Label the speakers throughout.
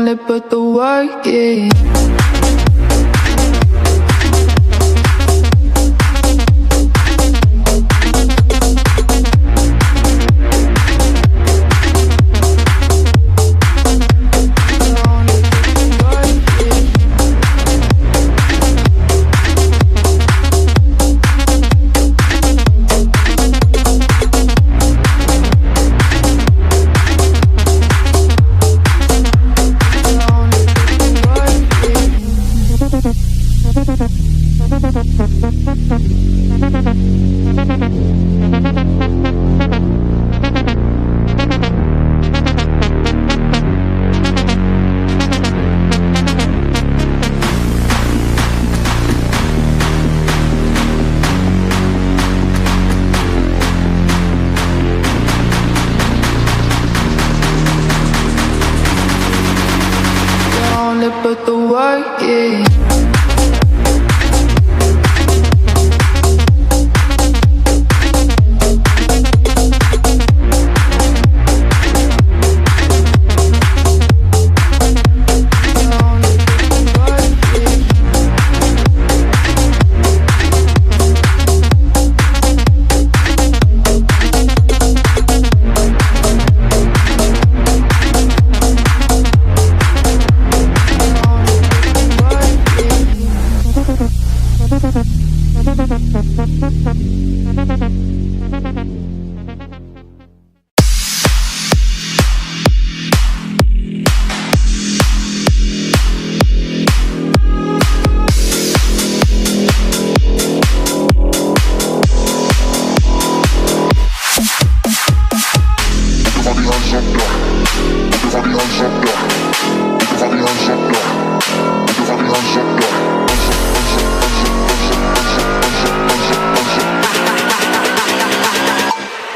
Speaker 1: only put the work in. Put the work in.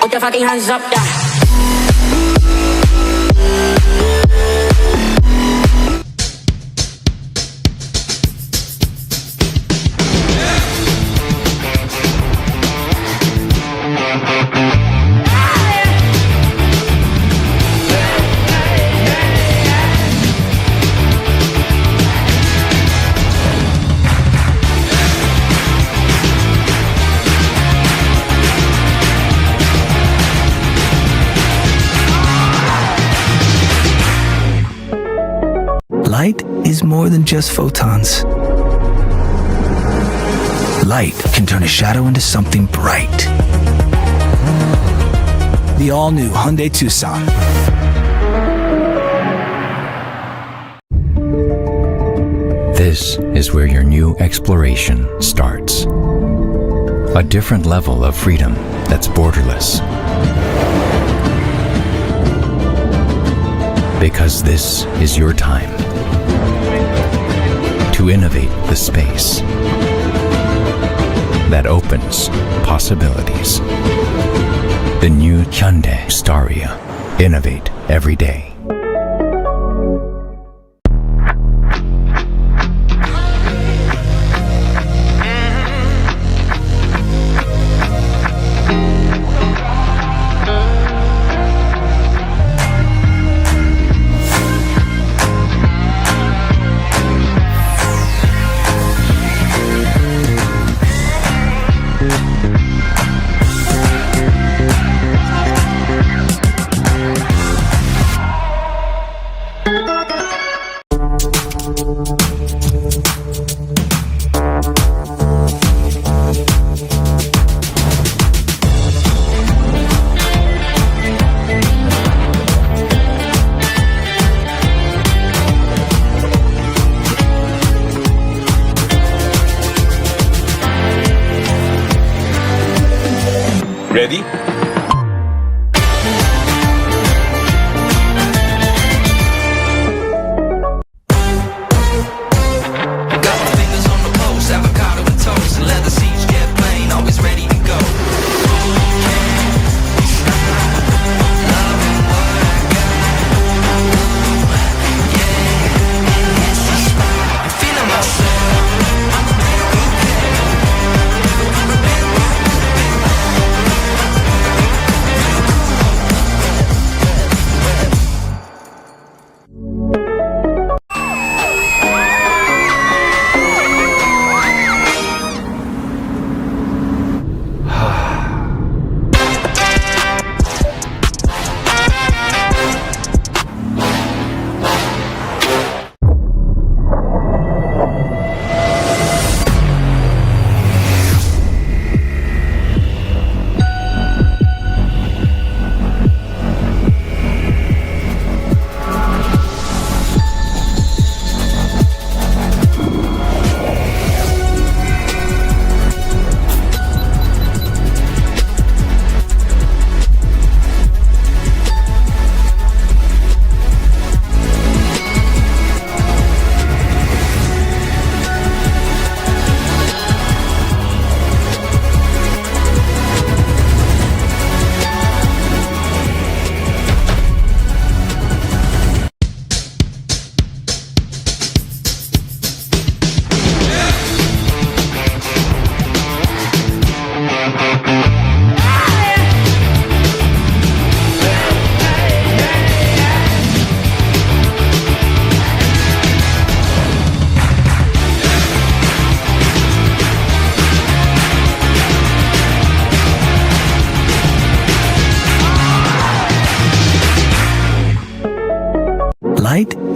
Speaker 2: Put your fucking hands up, yeah.
Speaker 3: Light is more than just photons. Light can turn a shadow into something bright. The all-new Hyundai Tucson.
Speaker 4: This is where your new exploration starts. A different level of freedom that's borderless. Because this is your time to innovate the space that opens possibilities. The new Hyundai Staria. Innovate every day.
Speaker 5: Ready?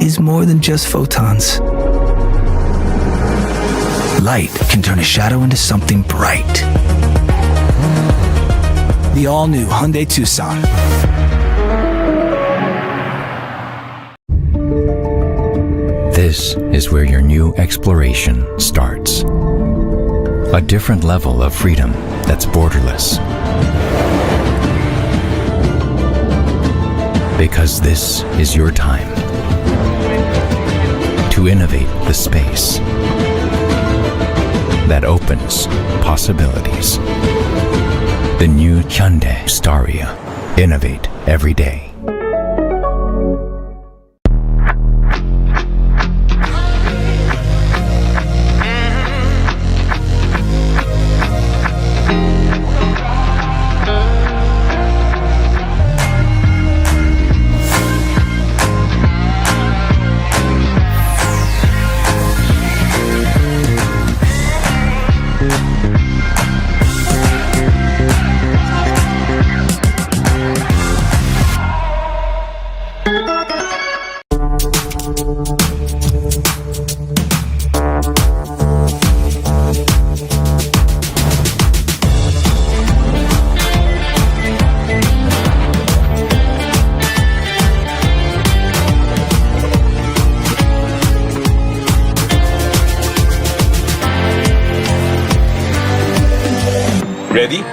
Speaker 3: is more than just photons. Light can turn a shadow into something bright. The all-new Hyundai Tucson.
Speaker 4: This is where your new exploration starts. A different level of freedom that's borderless. Because this is your time to innovate the space that opens possibilities. The new Hyundai Staria. Innovate every day.
Speaker 5: Ready?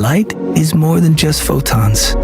Speaker 3: Light is more than just photons.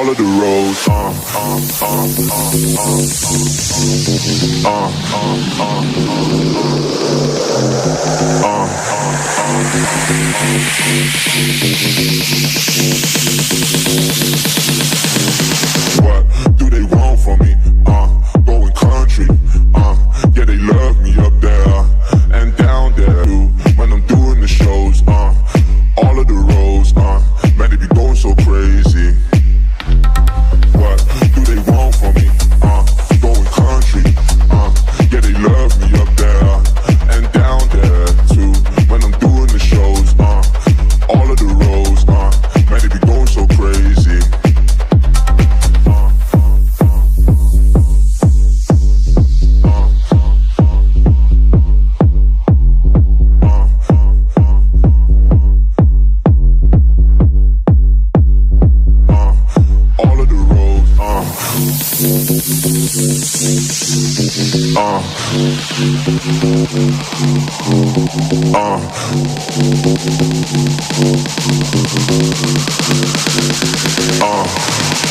Speaker 6: all of the roads. What do they want from me? Going country. Yeah, they love me up there and down there too. When I'm doing the shows, all of the roads, man, they be going so crazy. What do they want from me? Going country. Yeah, they love me up there and down there too. When I'm doing the shows, all of the roads, man, they be going so crazy.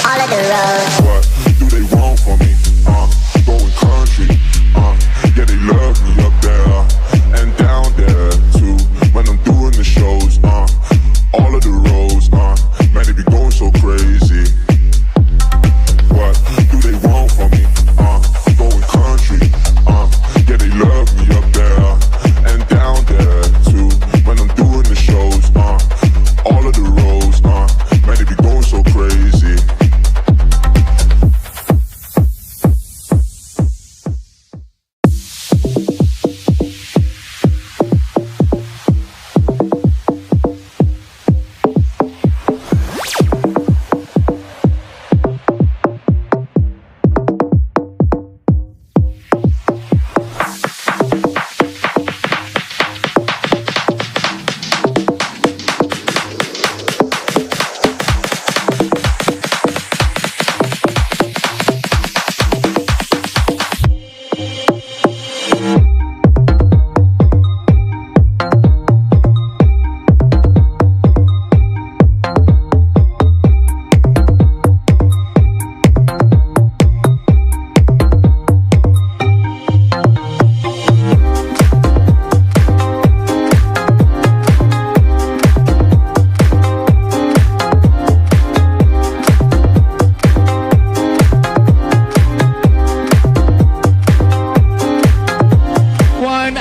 Speaker 2: All of the roads.
Speaker 6: What do they want from me? Going country. Yeah, they love me up there and down there too. When I'm doing the shows, all of the roads, man, they be going so crazy. What do they want from me? Going country. Yeah, they love me up there and down there too. When I'm doing the shows, all of the roads, man, they be going so crazy.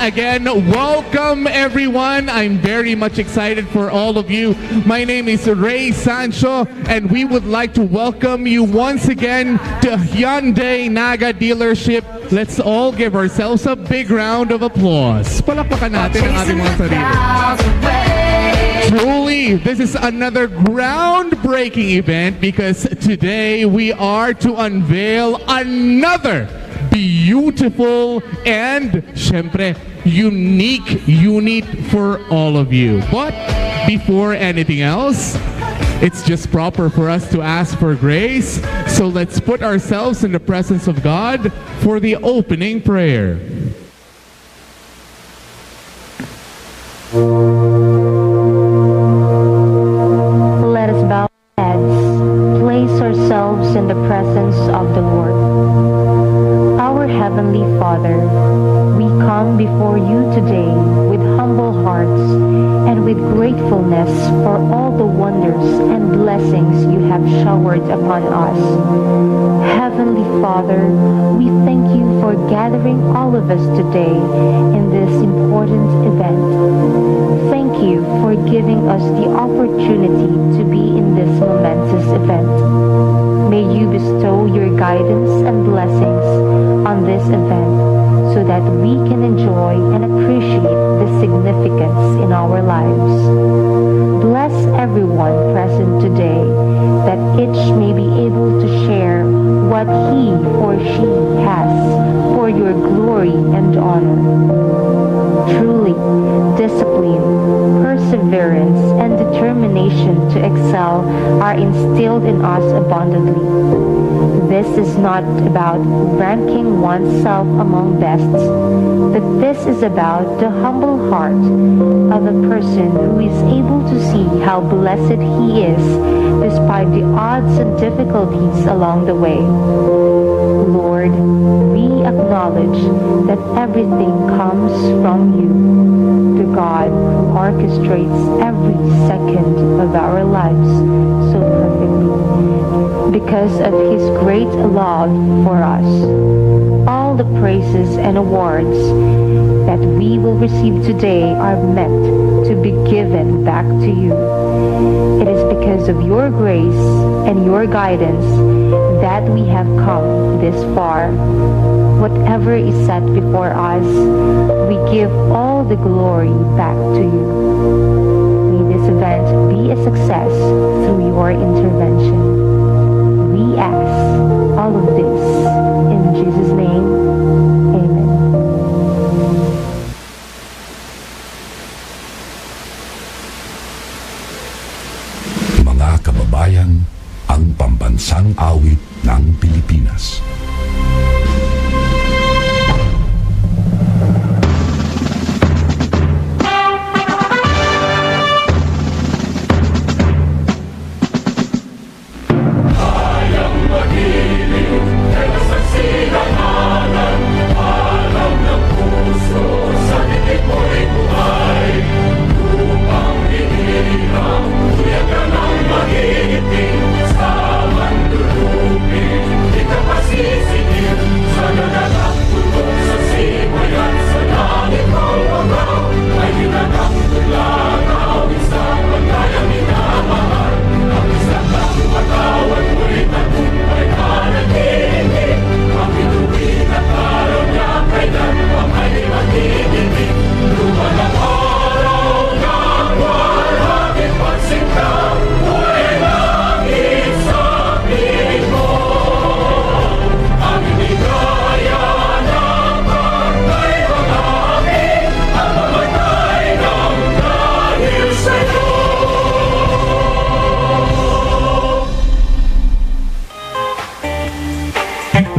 Speaker 7: again, welcome everyone. I'm very much excited for all of you. My name is Ray Sancho, and we would like to welcome you once again to Hyundai Naga dealership. Let's all give ourselves a big round of applause. Palakpakan natin ang ating mga sarili. Truly, this is another groundbreaking event because today we are to unveil another beautiful and, syempre, unique unit for all of you. But before anything else, it's just proper for us to ask for grace. So let's put ourselves in the presence of God for the opening prayer.
Speaker 8: Let us bow our heads, place ourselves in the presence of the Lord. Our Heavenly Father, we come before you today with humble hearts and with gratefulness for all the wonders and blessings you have showered upon us. Heavenly Father, we thank you for gathering all of us today in this important event. Thank you for giving us the opportunity to be in this momentous event. May you bestow your guidance and blessings on this event so that we can enjoy and appreciate the significance in our lives. Bless everyone present today that each may be able to share what he or she has for your glory and honor. Truly, discipline, perseverance, and determination to excel are instilled in us abundantly. This is not about ranking oneself among bests, but this is about the humble heart of a person who is able to see how blessed he is despite the odds and difficulties along the way. Lord, we acknowledge that everything comes from you, the God who orchestrates every second of our lives so perfectly. Because of his great love for us, all the praises and awards that we will receive today are meant to be given back to you. It is because of your grace and your guidance that we have come this far. Whatever is set before us, we give all the glory back to you. May this event be a success through your intervention. We ask all of this in Jesus' name. Amen.
Speaker 9: Mga kababayan, ang pambansang awit ng Pilipinas.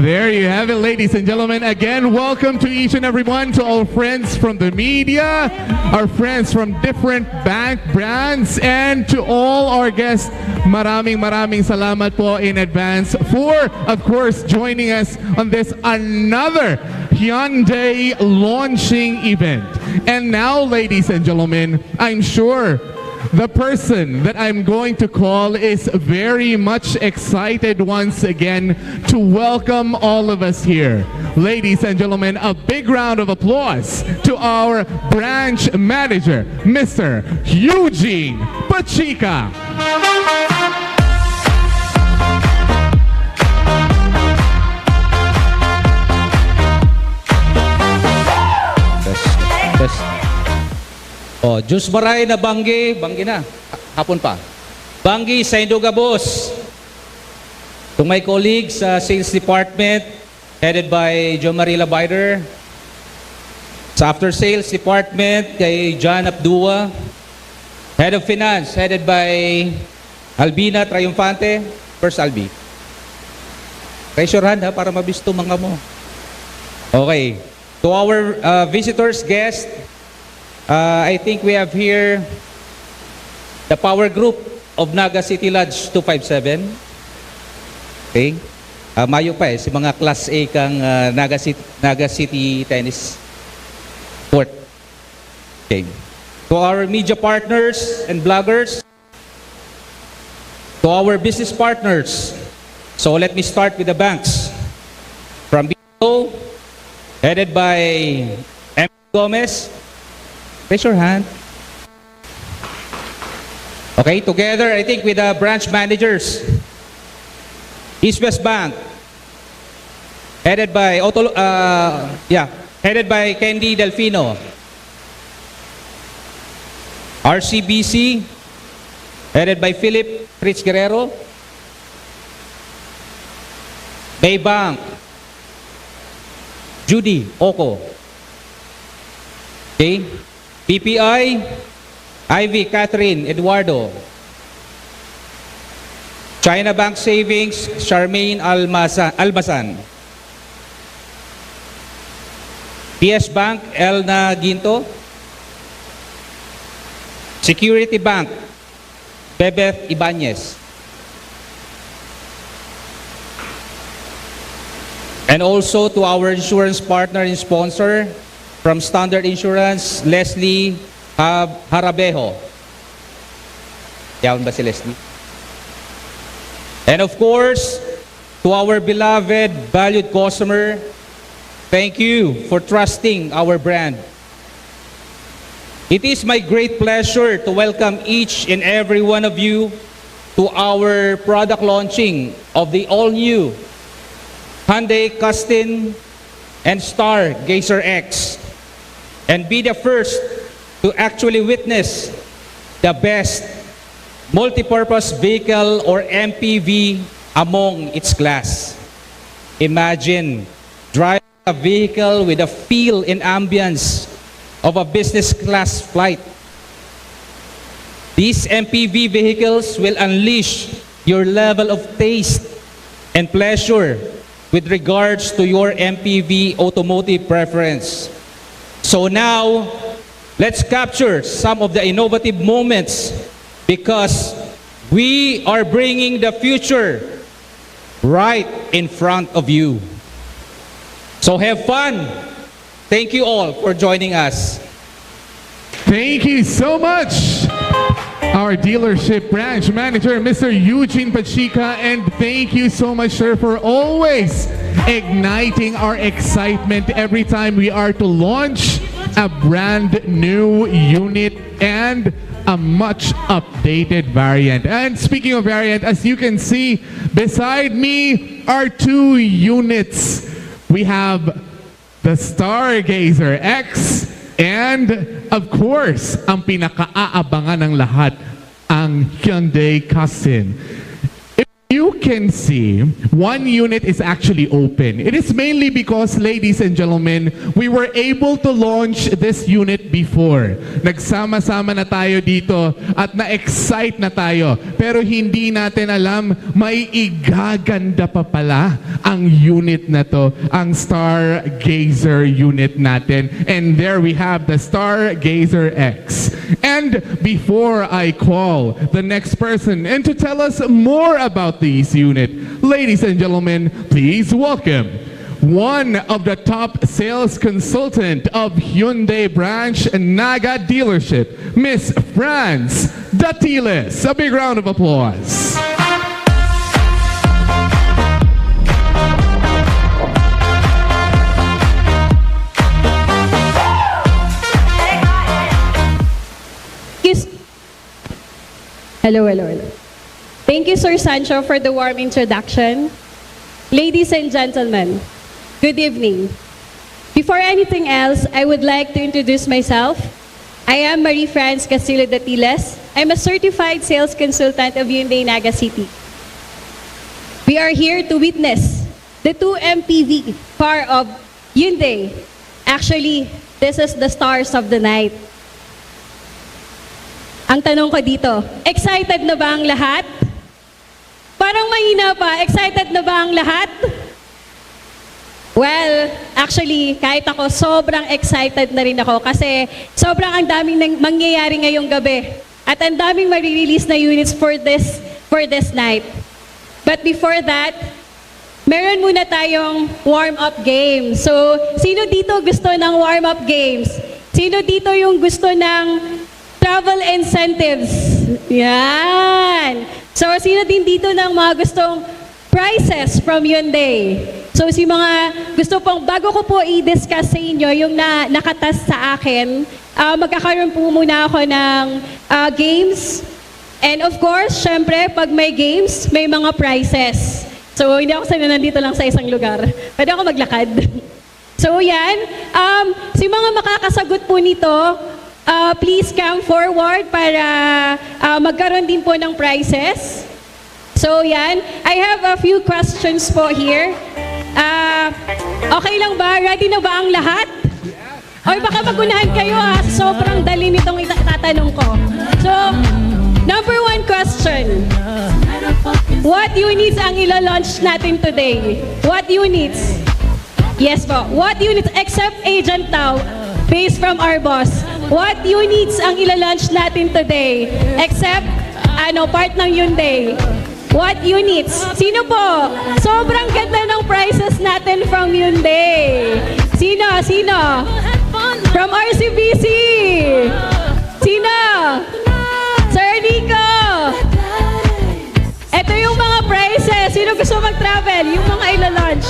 Speaker 7: There you have it, ladies and gentlemen. Again, welcome to each and everyone, to all friends from the media, our friends from different bank brands, and to all our guests. Maraming salamat po in advance for, of course, joining us on this another Hyundai launching event. And now, ladies and gentlemen, I'm sure the person that I'm going to call is very much excited once again to welcome all of us here. ladies and gentlemen, a big round of applause to our branch manager, Mr. Eugene Pachica.
Speaker 10: Yes. Oh, Diyos maray na banggi na. Hapon pa. Banggi sa Induga Boss. To my colleagues sa sales department, headed by Jo Marila Bider. Sa after sales department, kay John Abdua. Head of finance, headed by Albina Triumfante. First Albi. Raise your hand ha, para mabisto mga mo. Okay. To our visitors, guests, I think we have here the power group of Naga City Lodge 257. Okay. Mayo pa si mga Class A kang Naga City Tennis Court. Okay. To our media partners and bloggers, to our business partners. So let me start with the banks. From Bicol, headed by M. Gomez. Raise your hand. Okay, together, I think with the branch managers. East West Bank, headed by headed by Candy Delfino. RCBC, headed by Philip Fritz Guerrero. Bay Bank, Judy Oko. Okay. PPI, Ivy Catherine Eduardo. China Bank Savings, Charmaine Almasan. PS Bank, Elna Ginto. Security Bank, Bebeth Ibanez. And also to our insurance partner and sponsor from Standard Insurance, Leslie Harabejo. Yaon ba si Leslie? And of course, to our beloved, valued customer, thank you for trusting our brand. It is my great pleasure to welcome each and every one of you to our product launching of the all-new Hyundai Custin and Stargazer X, and be the first to actually witness the best multi-purpose vehicle or MPV among its class. Imagine driving a vehicle with a feel and ambience of a business class flight. These MPV vehicles will unleash your level of taste and pleasure with regards to your MPV automotive preference. So now, let's capture some of the innovative moments because we are bringing the future right in front of you. So have fun. Thank you all for joining us.
Speaker 7: Thank you so much, our dealership branch manager, Mr. Eugene Pachica, and thank you so much, sir, for always igniting our excitement every time we are to launch a brand new unit and a much updated variant. And speaking of variant, as you can see beside me are two units. We have the Stargazer X and of course, ang pinaka-aabangan ng lahat, ang Hyundai Custin. If you can see, one unit is actually open. It is mainly because, ladies and gentlemen, we were able to launch this unit before. Nagsama-sama na tayo dito at na-excite na tayo. Pero hindi natin alam, may igaganda pa pala ang unit na to, ang Stargazer unit natin. And there we have the Stargazer X. And before I call the next person and to tell us more about this unit, ladies and gentlemen, please welcome one of the top sales consultant of Hyundai branch Naga dealership, Miss France Datiles. A big round of applause.
Speaker 11: Hello, hello, hello. Thank you, Sir Sancho, for the warm introduction. Ladies and gentlemen, good evening. Before anything else, I would like to introduce myself. I am Marie France Castillo Datiles. I'm a certified sales consultant of Hyundai Naga City. We are here to witness the 2 MPV car of Hyundai. Actually, this is the stars of the night. Ang tanong ko dito, excited na ba ang lahat? Parang mahina pa, excited na ba ang lahat? Well, actually, kahit ako, sobrang excited na rin ako kasi sobrang ang daming mangyayari ngayong gabi. At ang daming marirelease na units for this night. But before that, meron muna tayong warm-up game. So, sino dito gusto ng warm-up games? Sino dito yung gusto ng travel incentives? Yan! So, sino din dito ng mga gustong prizes from Hyundai? So, si mga gusto pong, bago ko po i-discuss sa inyo yung nakatas sa akin, magkakaroon po muna ako ng games. And of course, syempre, pag may games, may mga prizes. So, hindi ako sana nandito lang sa isang lugar. Pwede ako maglakad. So, yan. Si mga makakasagot po nito, please come forward para magkaroon din po ng prizes. So, yan. I have a few questions po here. Okay lang ba? Ready na ba ang lahat? Or baka magunahan kayo sobrang dali nitong itatanong ko. So, number 1 question. What units ang ila-launch natin today? What units? Yes po. What units except Agent Tao, based from our boss? What units ang ila-launch natin today? Except, part ng Hyundai. What units? Sino po? Sobrang ganda ng prices natin from Hyundai. Sino? Sino? From RCBC. Sino? Sir Nico. Ito yung mga prices. Sino gusto mag-travel? Yung mga ila-launch.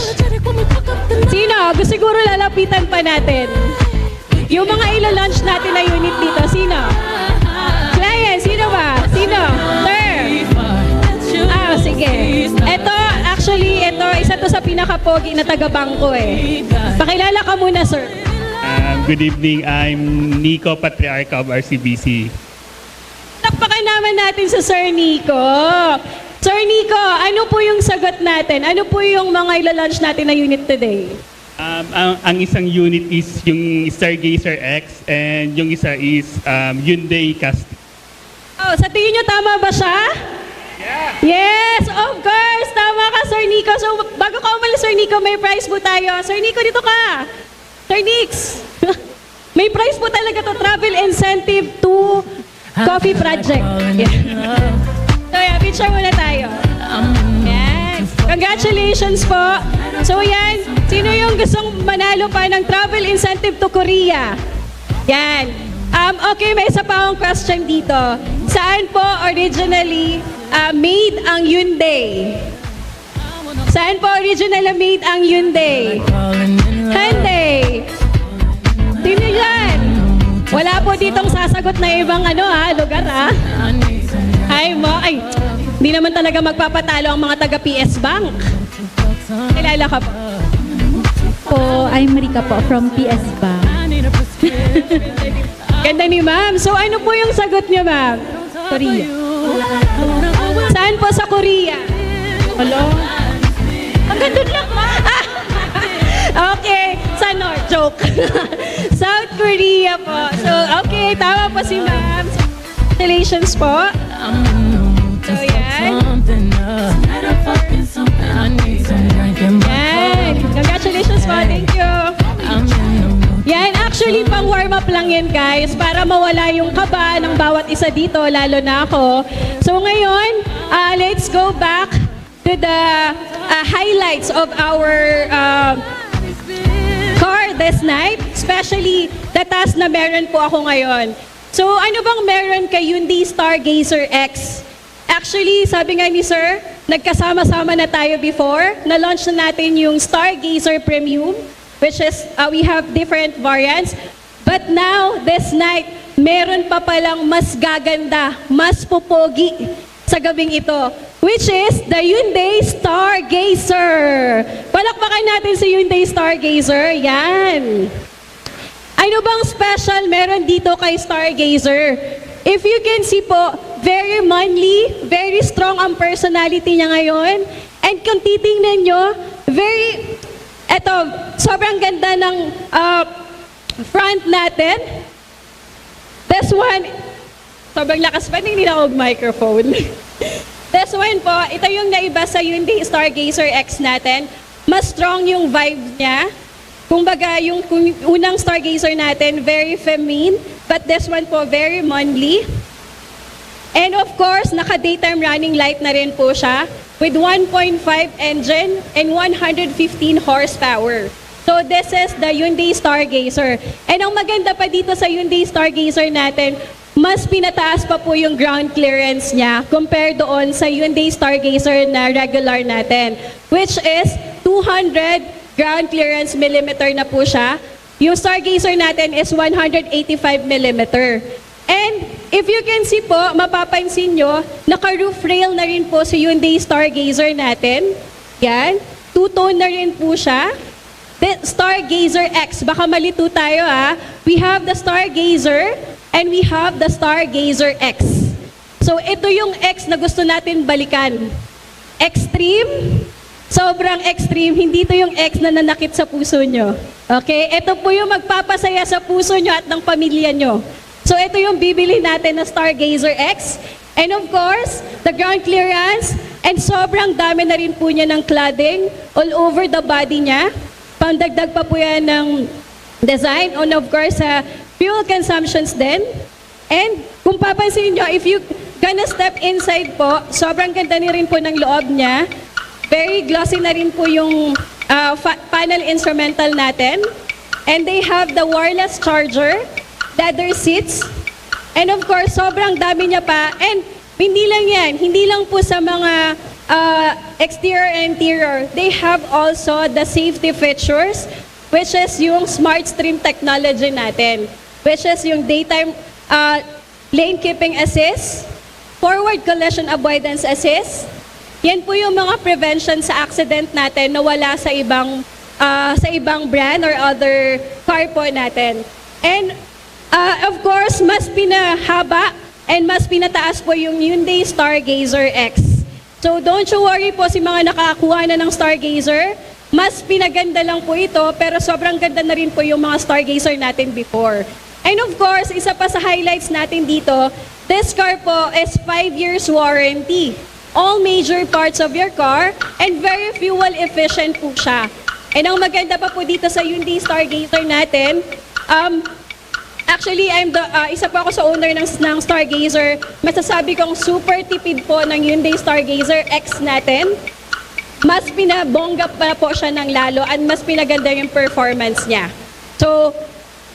Speaker 11: Sino? Siguro lalapitan pa natin. Yung mga ila-launch natin na unit dito. Sino? Client. Sino ba? Sino? Sir. Sige. Ito, isa to sa pinaka-pogi na taga-bangko eh. Pakilala ka muna, sir.
Speaker 12: Good evening. I'm Nico Patriarca of RCBC.
Speaker 11: Takpakan naman natin sa Sir Nico. Sir Nico, ano po yung sagot natin? Ano po yung mga ila-launch natin na unit today?
Speaker 12: Ang isang unit is yung Stargazer X and yung isa is Hyundai Custin.
Speaker 11: Oh, sa tingin nyo tama ba siya? Yeah. Yes, of course. Tama ka, Sir Nico. So, bago ka umalis, Sir Nico, may prize po tayo. Sir Nico, dito ka. Sir Nix. May prize po talaga to. Travel incentive to Coffee Project. Yeah. So, yeah, picture muna tayo. Yan. Congratulations po. So, yan. Sino yung gustong manalo pa ng travel incentive to Korea? Yan. Okay, may isa pa akong question dito. Saan po originally made ang Hyundai? Saan po originally made ang Hyundai? Hyundai. Sino yan? Wala po ditong sasagot na ibang lugar Ay, hindi naman talaga magpapatalo ang mga taga PS Bank. Kilala ka po?
Speaker 13: Po, I'm Marika po from PS Bank.
Speaker 11: Ganda ni ma'am. So ano po yung sagot niyo, ma'am?
Speaker 13: Korea.
Speaker 11: Saan po sa Korea? Hello? Hanggang doon lang. Okay. Sa North. Joke. South Korea po. So, okay. Tama po si ma'am. Congratulations po. So, yan. Yan. Congratulations po. Thank you. Yan, actually, pang warm-up lang yan, guys, para mawala yung kaba ng bawat isa dito, lalo na ako. So ngayon, let's go back to the highlights of our car this night, especially the task na meron po ako ngayon. So ano bang meron kay Hyundai Stargazer X? Actually, sabi nga ni Sir, nagkasama-sama na tayo before. Na-launch na natin yung Stargazer Premium, which is, we have different variants. But now, this night, meron pa palang mas gaganda, mas pupogi sa gabing ito, which is the Hyundai Stargazer. Palakpakan natin si Hyundai Stargazer. Yan. Ano bang special meron dito kay Stargazer? If you can see po, very manly, very strong ang personality niya ngayon. And kung titingnan nyo, sobrang ganda ng front natin. This one, sobrang lakas pa, hindi na ako microphone. This one po, ito yung naiba sa Hyundai Stargazer X natin. Mas strong yung vibe niya. Kumbaga, yung unang Stargazer natin, very feminine. But this one po, very manly. And of course, naka-daytime running light na rin po siya with 1.5 engine and 115 horsepower. So this is the Hyundai Stargazer. And ang maganda pa dito sa Hyundai Stargazer natin, mas pinataas pa po yung ground clearance niya compared doon sa Hyundai Stargazer na regular natin, which is 200 ground clearance millimeter na po siya. Yung Stargazer natin is 185 millimeter. And if you can see po, mapapansin nyo, naka-roof rail na rin po si Hyundai Stargazer natin. Yan. Two-tone na rin po siya. The Stargazer X, baka malito tayo ha. We have the Stargazer and we have the Stargazer X. So ito yung X na gusto natin balikan. Extreme, sobrang extreme. Hindi ito yung X na nanakit sa puso nyo. Okay? Ito po yung magpapasaya sa puso nyo at ng pamilya nyo. So ito yung bibili natin na Stargazer X. And of course, the ground clearance. And sobrang dami na rin po niya ng cladding all over the body niya. Pandagdag pa po yan ng design. And of course, fuel consumptions din. And kung papansin nyo, if you gonna step inside po, sobrang ganda na rin po ng loob niya. Very glossy na rin po yung panel instrumental natin. And they have the wireless charger, leather seats, and of course, sobrang dami niya pa. And hindi lang yan, hindi lang po sa mga exterior and interior. They have also the safety features, which is yung smart stream technology natin, which is yung daytime lane keeping assist, forward collision avoidance assist. Yan po yung mga prevention sa accident natin na wala sa ibang brand or other car po natin. And of course, mas pinahaba and mas pinataas po yung Hyundai Stargazer X. So don't you worry po si mga nakakuha na ng Stargazer, mas pinaganda lang po ito, pero sobrang ganda na rin po yung mga Stargazer natin before. And of course, isa pa sa highlights natin dito, this car po is 5 years warranty. All major parts of your car and very fuel efficient po siya. And ang maganda pa po dito sa Hyundai Stargazer natin, actually, isa po ako sa owner ng Stargazer. Masasabi kong super tipid po ng Hyundai Stargazer X natin. Mas pinabongga pa po siya ng lalo at mas pinaganda yung performance niya. So,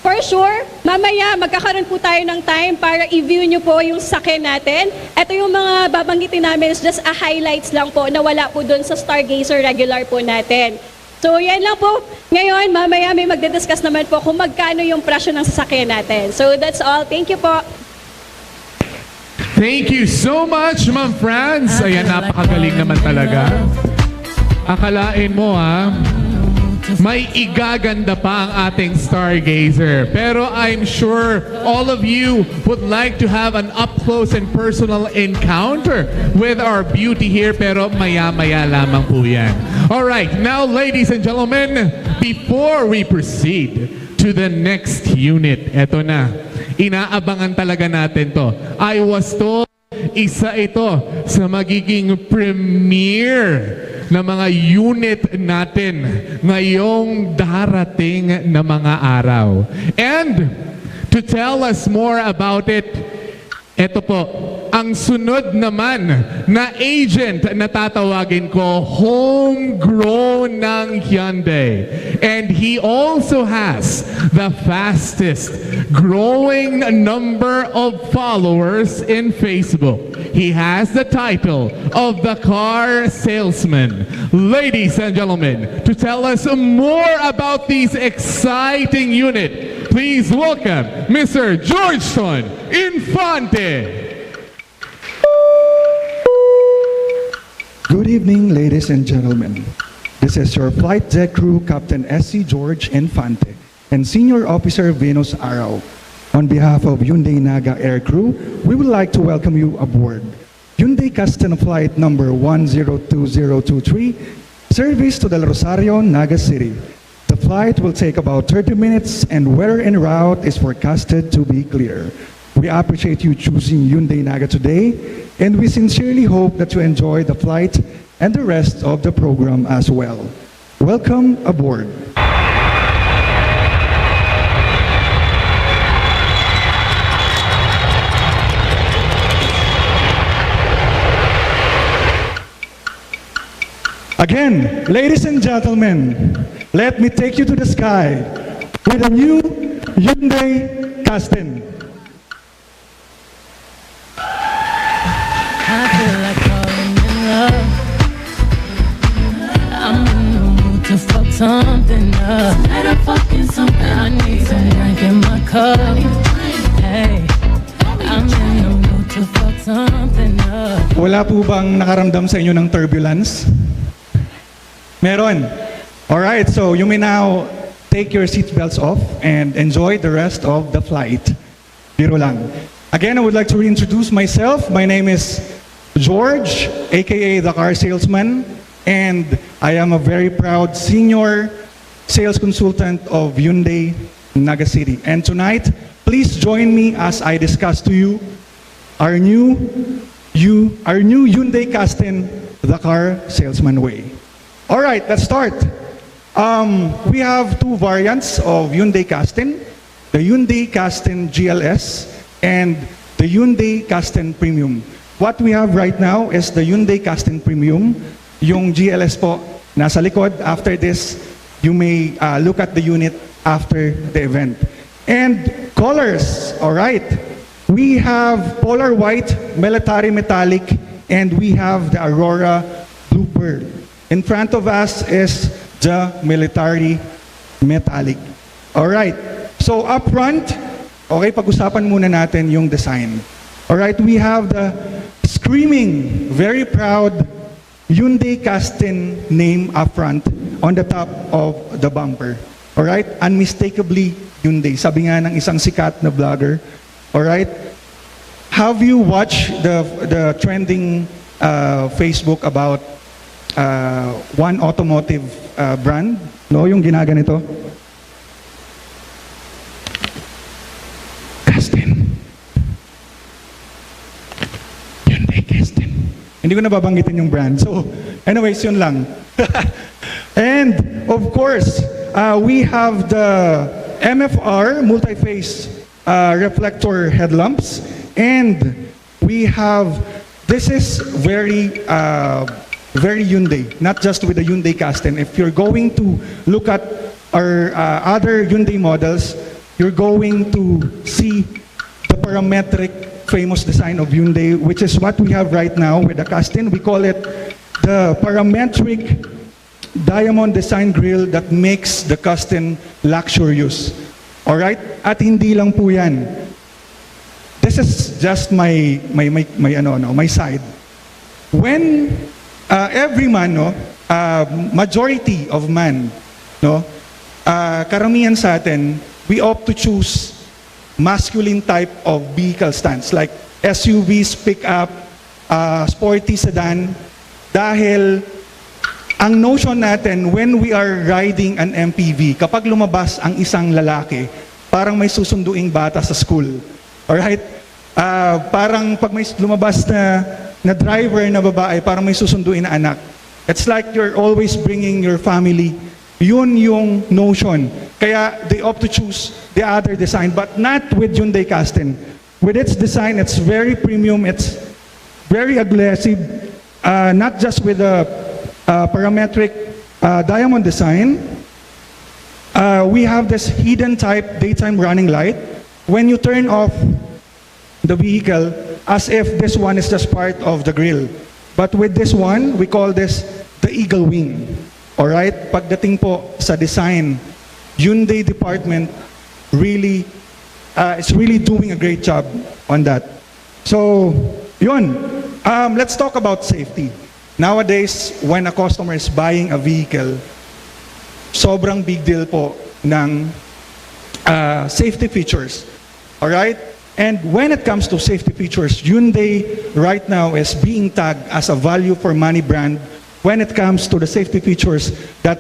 Speaker 11: for sure, mamaya magkakaroon po tayo ng time para i-view nyo po yung sakyan natin. Ito yung mga babanggitin namin is just a highlights lang po na wala po dun sa Stargazer regular po natin. So, yan lang po. Ngayon, mamaya may magdidiscuss naman po kung magkano yung presyo ng sasakyan natin. So, that's all. Thank you po.
Speaker 7: Thank you so much, Ma'am Franz. Ayan, napakagaling naman talaga. Akalain mo, may igaganda pa ang ating Stargazer. Pero I'm sure all of you would like to have an up-close and personal encounter with our beauty here. Pero maya-maya lamang po yan. Alright, now ladies and gentlemen, before we proceed to the next unit, eto na. Inaabangan talaga natin to. I was told, isa ito sa magiging premiere na mga unit natin ngayong darating na mga araw. And to tell us more about it, eto po, ang sunod naman na agent na tatawagin ko, homegrown ng Hyundai. And he also has the fastest growing number of followers in Facebook. He has the title of the car salesman. Ladies and gentlemen, to tell us more about this exciting unit, please welcome Mr. Georgeson Infante.
Speaker 14: Good evening, ladies and gentlemen. This is your flight deck crew, Captain S.C. George Infante and Senior Officer Venus Arao. On behalf of Hyundai Naga Air Crew, we would like to welcome you aboard Hyundai Custin Flight number 102023, service to Del Rosario, Naga City. The flight will take about 30 minutes and weather en route is forecasted to be clear. We appreciate you choosing Hyundai Naga today, and we sincerely hope that you enjoy the flight and the rest of the program as well. Welcome aboard. Again, ladies and gentlemen, let me take you to the sky with a new Hyundai Custin.
Speaker 15: I feel like falling in love. I'm in the mood to fuck something up. Tonight I'm fucking something. I need some drink in my cup. Hey, I'm in the mood to fuck something up.
Speaker 14: Wala po bang nakaramdam sa inyo ng turbulence? Meron. Alright, so you may now take your seatbelts off and enjoy the rest of the flight. Biro lang. Again, I would like to reintroduce myself. My name is George, aka the car salesman, and I am a very proud senior sales consultant of Hyundai Naga City. And tonight, please join me as I discuss to you our new Hyundai Custin, the car salesman way. All right, let's start. We have two variants of Hyundai Custin, the Hyundai Custin GLS and the Hyundai Custin Premium. What we have right now is the Hyundai Custin Premium. Yung GLS po, nasa likod. After this, you may look at the unit after the event. And colors, all right. We have Polar White, Military Metallic, and we have the Aurora Blue Pearl. In front of us is the Military Metallic. All right. So up front, okay, pag-usapan muna natin yung design. All right, we have the screaming, very proud Hyundai Custin name up front on the top of the bumper. All right, unmistakably Hyundai. Sabi nga ng isang sikat na vlogger. All right, have you watched the trending Facebook about one automotive brand? No, yung ginaganito. Custin. Hyundai Custin. Hindi ko na babanggitin yung brand. So, anyways, yun lang. And, of course, we have the MFR, multi-phase reflector headlamps. And we have, this is very Hyundai, not just with the Hyundai Custin. If you're going to look at our other Hyundai models, you're going to see the parametric famous design of Hyundai, which is what we have right now with the Custin. We call it the parametric diamond design grille that makes the Custin luxurious. Alright? At hindi lang po yan. This is just my side. When every man, no, majority of man, no, karamihan sa atin, we opt to choose masculine type of vehicle stance like SUVs, pickup, sporty sedan, dahil ang notion natin when we are riding an MPV, kapag lumabas ang isang lalaki, parang may susunduing bata sa school. Alright? Parang pag may lumabas na driver na babae, parang may susunduin na anak. It's like you're always bringing your family. Yun yung notion. Kaya they opt to choose the other design, but not with Hyundai Custin. With its design, it's very premium, it's very aggressive, not just with the parametric diamond design. We have this hidden type daytime running light. When you turn off the vehicle, as if this one is just part of the grille. But with this one, we call this the eagle wing. Alright? Pagdating po sa design, Hyundai department really, is really doing a great job on that. So, yun. Let's talk about safety. Nowadays, when a customer is buying a vehicle, sobrang big deal po ng safety features. Alright? And when it comes to safety features, Hyundai right now is being tagged as a value for money brand when it comes to the safety features that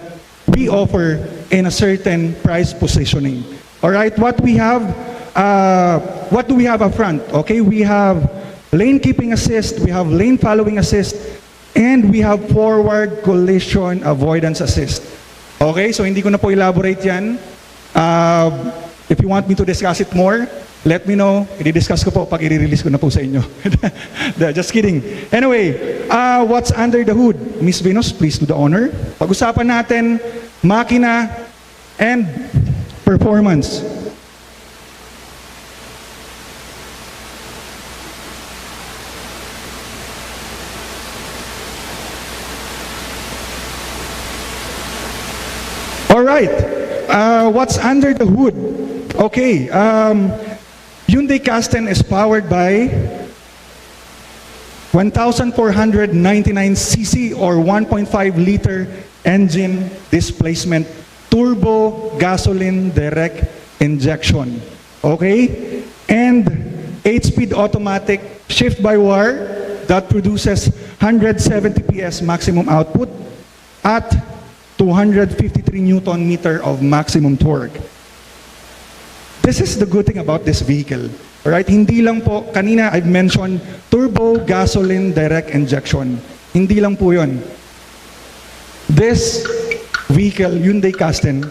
Speaker 14: we offer in a certain price positioning. Alright, what do we have up front? Okay, we have lane keeping assist, we have lane following assist, and we have forward collision avoidance assist. Okay, so hindi ko na po elaborate yan. If you want me to discuss it more, let me know. I-discuss ko po pag i-release ko na po sa inyo. Just kidding. Anyway, what's under the hood? Miss Venus, please do the honor. Pag-usapan natin, makina and performance. Alright, what's under the hood? Okay, Hyundai Custin is powered by 1,499cc or 1.5-liter engine displacement turbo gasoline direct injection. Okay? And 8-speed automatic shift-by-wire that produces 170 PS maximum output at 253 Newton meter of maximum torque. This is the good thing about this vehicle. Alright, hindi lang po, kanina I've mentioned turbo gasoline direct injection. Hindi lang po yun. This vehicle, Hyundai Custin,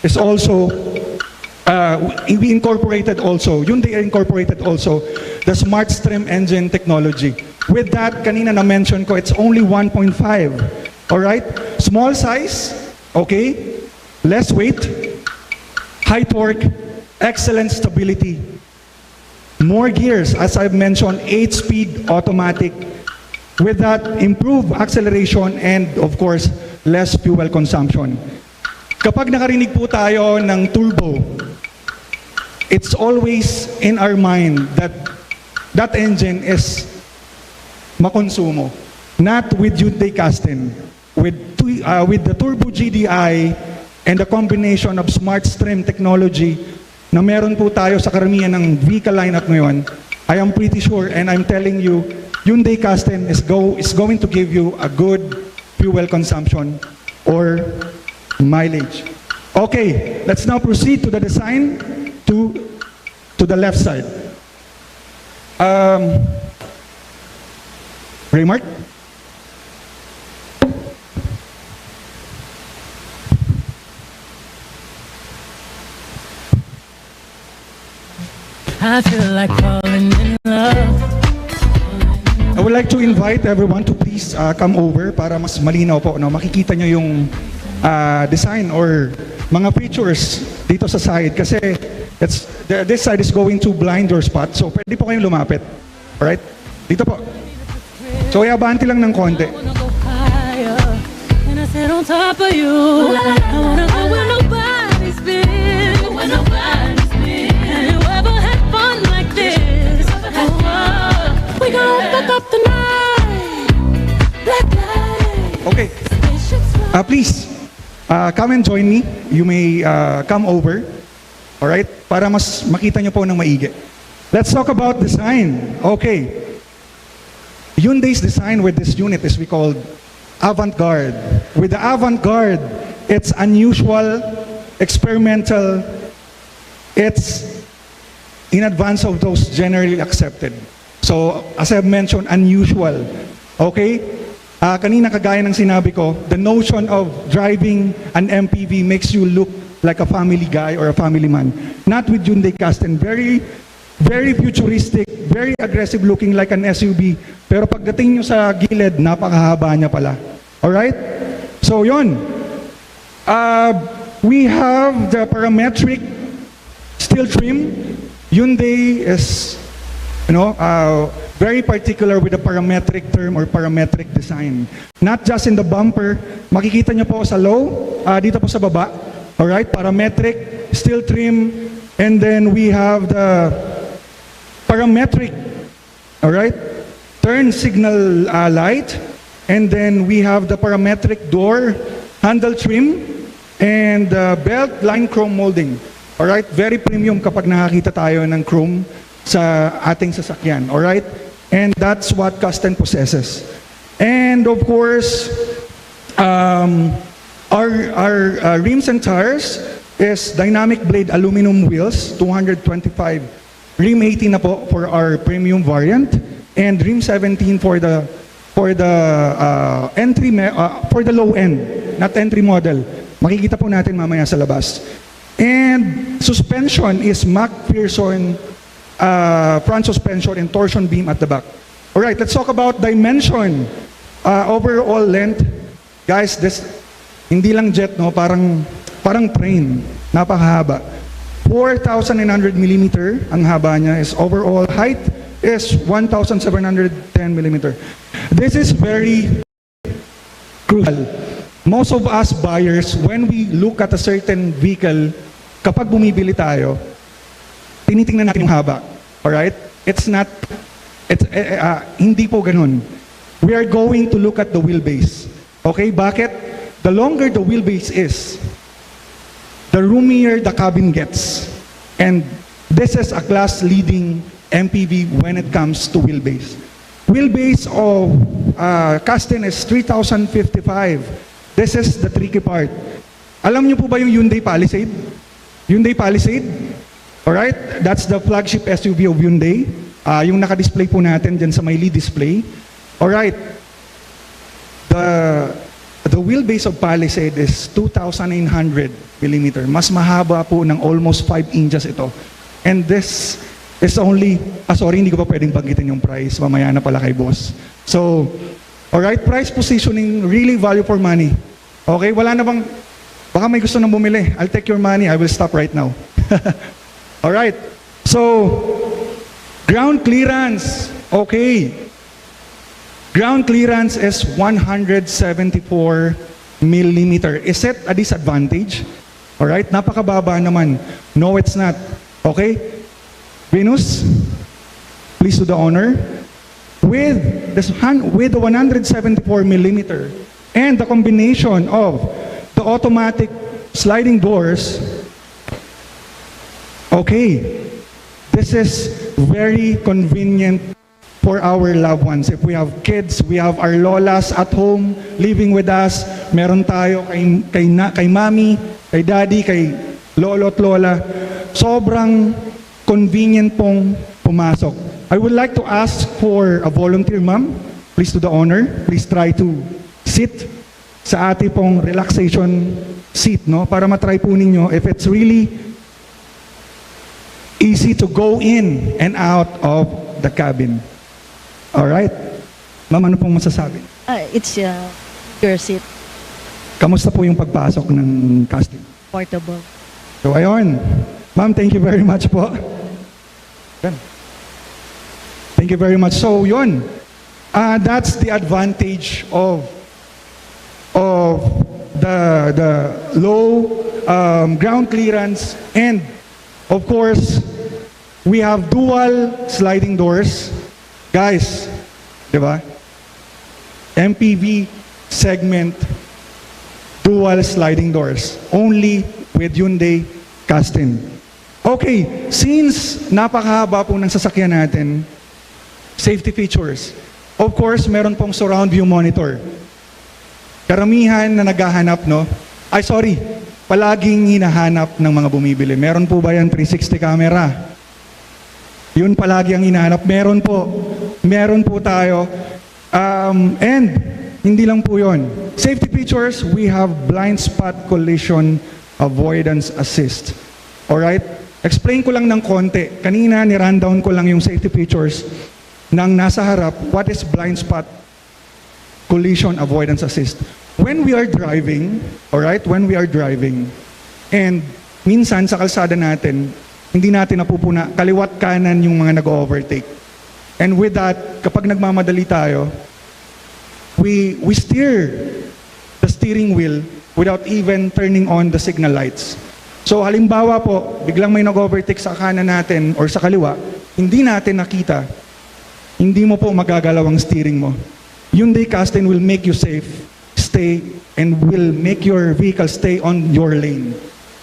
Speaker 14: is also, we incorporated also, Hyundai incorporated also the Smart Stream engine technology. With that, kanina na-mention ko, it's only 1.5. Alright, small size, okay, less weight, high torque, excellent stability. More gears, as I've mentioned, 8-speed automatic. With that, improved acceleration and, of course, less fuel consumption. Kapag nakarinig po tayo ng turbo, it's always in our mind that that engine is makonsumo. Not with Hyundai Custin. With the Turbo GDI and the combination of Smart Stream technology na meron po tayo sa karamihan ng vehicle lineup ngayon, I am pretty sure and I'm telling you, Hyundai Custin is going to give you a good fuel consumption or mileage. Okay, let's now proceed to the design to the left side. Remark?
Speaker 15: I feel like falling in love.
Speaker 14: I would like to invite everyone to please come over para mas malinaw po, no? Makikita nyo yung design or mga features dito sa side kasi this side is going to blind your spot, so pwede po kayong lumapit. Alright? Dito po. So iabanti lang ng konti.
Speaker 15: And I sit on top of you. I wanna go where nobody's been. Where nobody's been. Have you ever had fun like this? We gon' fuck up the night. Black light.
Speaker 14: Okay. Please, come and join me. You may come over. Alright? Para mas makita nyo po ng maigi. Let's talk about design. Okay. Hyundai's design with this unit is we call avant-garde. With the avant-garde, it's unusual, experimental, it's in advance of those generally accepted. So, as I've mentioned, unusual. Okay? Kanina kagaya ng sinabi ko, the notion of driving an MPV makes you look like a family guy or a family man. Not with Hyundai Custin. Very, very futuristic, very aggressive looking like an SUV. Pero pagdating nyo sa gilid, napakahaba niya pala. Alright? So, yun. We have the parametric steel trim. Hyundai is, very particular with the parametric term or parametric design. Not just in the bumper. Makikita nyo po sa low, dito po sa baba. Alright? Parametric, steel trim, And then we have the parametric, all right, turn signal light. And then we have the parametric door handle trim and belt line chrome molding. All right, very premium kapag nakakita tayo ng chrome sa ating sasakyan. All right, and that's what Custin possesses. And of course, our rims and tires is dynamic blade aluminum wheels, 225. Rim 18 na po for our premium variant, and rim 17 for the for the low end, not entry model. Makikita po natin mamaya sa labas. And suspension is McPherson front suspension and torsion beam at the back. All right, let's talk about dimension. Overall length, guys, this hindi lang jet, no, parang train, napakahaba. 4,900 millimeter ang haba niya. Is overall height is 1,710 millimeter. This is very crucial. Most of us buyers, when we look at a certain vehicle, kapag bumibili tayo, tinitingnan natin yung haba. Alright? Hindi po ganun. We are going to look at the wheelbase. Okay? Bakit? The longer the wheelbase is, the roomier the cabin gets. And this is a class-leading MPV when it comes to wheelbase. Wheelbase of Custin is 3,055. This is the tricky part. Alam niyo po ba yung Hyundai Palisade? Hyundai Palisade? Alright? That's the flagship SUV of Hyundai. Yung naka-display po natin dyan sa may lead display. Alright. The wheelbase of Palisade is 2,900 millimeter. Mas mahaba po ng almost 5 inches ito. And this is only, sorry, hindi ko pa pwedeng banggitin yung price. Mamaya na pala kay boss. So, alright, price positioning, really value for money. Okay, wala na bang, baka may gusto nang bumili. I'll take your money, I will stop right now. Alright, so, ground clearance, okay. Ground clearance is 174 millimeter. Is it a disadvantage? Alright, napakababa naman. No, it's not. Okay? Venus, please do the honor. With the 174 millimeter and the combination of the automatic sliding doors, okay, this is very convenient for our loved ones. If we have kids, we have our lolas at home living with us, meron tayo kay mami, kay daddy, kay lolo at lola, sobrang convenient pong pumasok. I would like to ask for a volunteer, ma'am. Please do the honor. Please try to sit sa ating pong relaxation seat, no? Para matry po ninyo if it's really easy to go in and out of the cabin. Alright? Ma'am, ano pong masasabi?
Speaker 16: It's your seat.
Speaker 14: Kamusta po yung pagpasok ng Custin?
Speaker 16: Portable.
Speaker 14: So, ayun. Ma'am, thank you very much po. Thank you very much. So, yun. That's the advantage of the low ground clearance, and of course, we have dual sliding doors. Guys, di ba? MPV segment, dual sliding doors. Only with Hyundai Custin. Okay, since napakahaba po ng sasakyan natin, safety features. Of course, meron pong surround view monitor. Karamihan na naghahanap, no? Palaging hinahanap ng mga bumibili. Meron po ba yan 360 camera? Yun palagi ang hinahanap. Meron po. Meron po tayo. And, hindi lang po yun. Safety features, we have blind spot collision avoidance assist. Alright? Explain ko lang ng konti. Kanina, ni-rundown ko lang yung safety features ng nasa harap. What is blind spot collision avoidance assist? When we are driving, alright, when we are driving, and minsan sa kalsada natin, hindi natin napupuna, kaliwat kanan yung mga nag-overtake. And with that, kapag nagmamadali tayo, we steer the steering wheel without even turning on the signal lights. So halimbawa po, biglang may nag-overtake sa kanan natin or sa kaliwa, hindi natin nakita, hindi mo po magagalaw ang steering mo. Hyundai Custin will make you safe, stay, and will make your vehicle stay on your lane.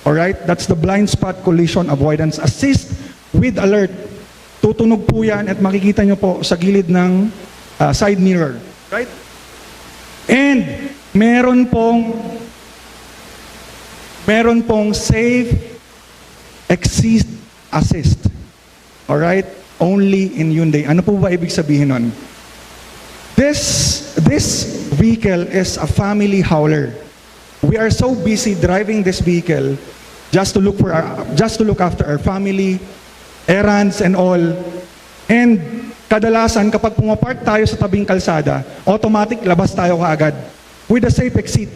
Speaker 14: Alright? That's the blind spot collision avoidance assist with alert. Tutunog po yan at makikita nyo po sa gilid ng side mirror. Right? And meron pong safe exit assist. Alright? Only in Hyundai. Ano po ba ibig sabihin nun? This vehicle is a family hauler. We are so busy driving this vehicle just to look after our family, errands and all. And kadalasan kapag pumapark tayo sa tabing kalsada, automatic labas tayo kaagad with a safe exit.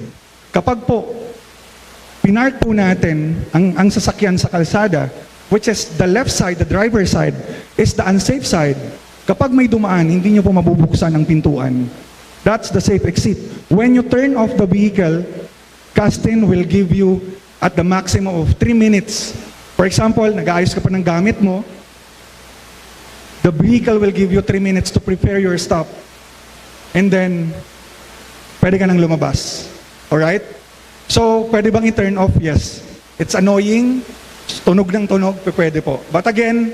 Speaker 14: Kapag po pinark po natin ang sasakyan sa kalsada, which is the left side, the driver's side, is the unsafe side. Kapag may dumaan, hindi nyo po mabubuksan ang pintuan. That's the safe exit. When you turn off the vehicle, Custin will give you at the maximum of 3 minutes. For example, nag-aayos ka pa ng gamit mo, the vehicle will give you 3 minutes to prepare your stop. And then, pwede ka nang lumabas. Alright? So, pwede bang i-turn off? Yes. It's annoying. Tunog ng tunog, pwede po. But again,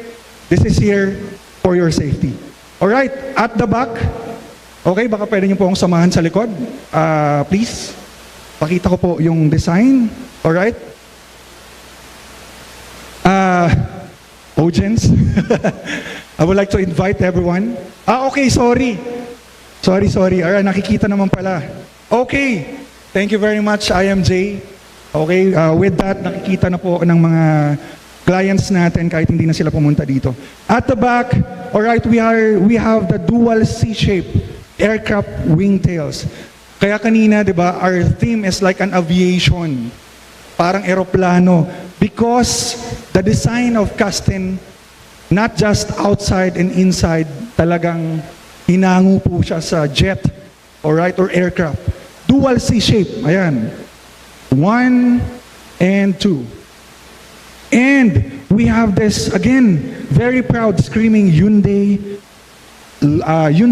Speaker 14: this is here for your safety. Alright, at the back, okay, baka pwede niyo po akong samahan sa likod. Please, pakita ko po yung design. Alright? Audience, I would like to invite everyone. Okay, sorry. Sorry. Alright, nakikita naman pala. Okay, thank you very much, IMJ. Okay, with that, nakikita na po ng mga clients natin kahit hindi na sila pumunta dito. At the back, alright, we have the dual C-shape aircraft wingtails. Kaya kanina, di ba, our theme is like an aviation. Parang eroplano. Because the design of Custin, not just outside and inside, talagang hinango po siya sa jet, alright, or aircraft. Dual C-shape, ayan. 1 and 2. And we have this, again, very proud, screaming Hyundai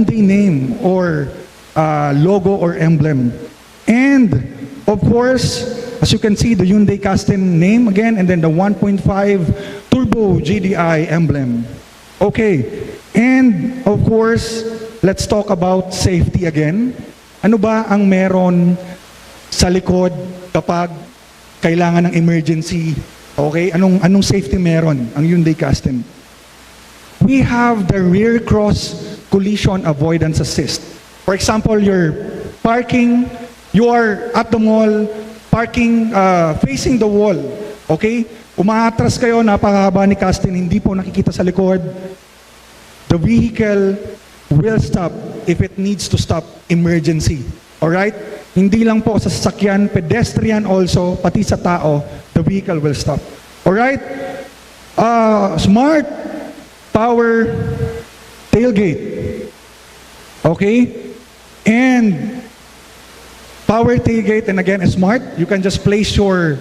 Speaker 14: name or logo or emblem. And, of course, as you can see, the Hyundai Custin name again, and then the 1.5 Turbo GDI emblem. Okay, and of course, let's talk about safety again. Ano ba ang meron sa likod kapag kailangan ng emergency? Okay, anong safety meron ang Hyundai Custin? We have the rear cross collision avoidance assist. For example, you're parking, you are at the mall, parking facing the wall. Okay? Umaatras kayo, napakahaba ni Custin, hindi po nakikita sa likod. The vehicle will stop if it needs to stop emergency. Alright? Hindi lang po sa sasakyan, pedestrian also, pati sa tao, the vehicle will stop. Alright? Smart power tailgate. Okay? And power tailgate, and again, smart. You can just place your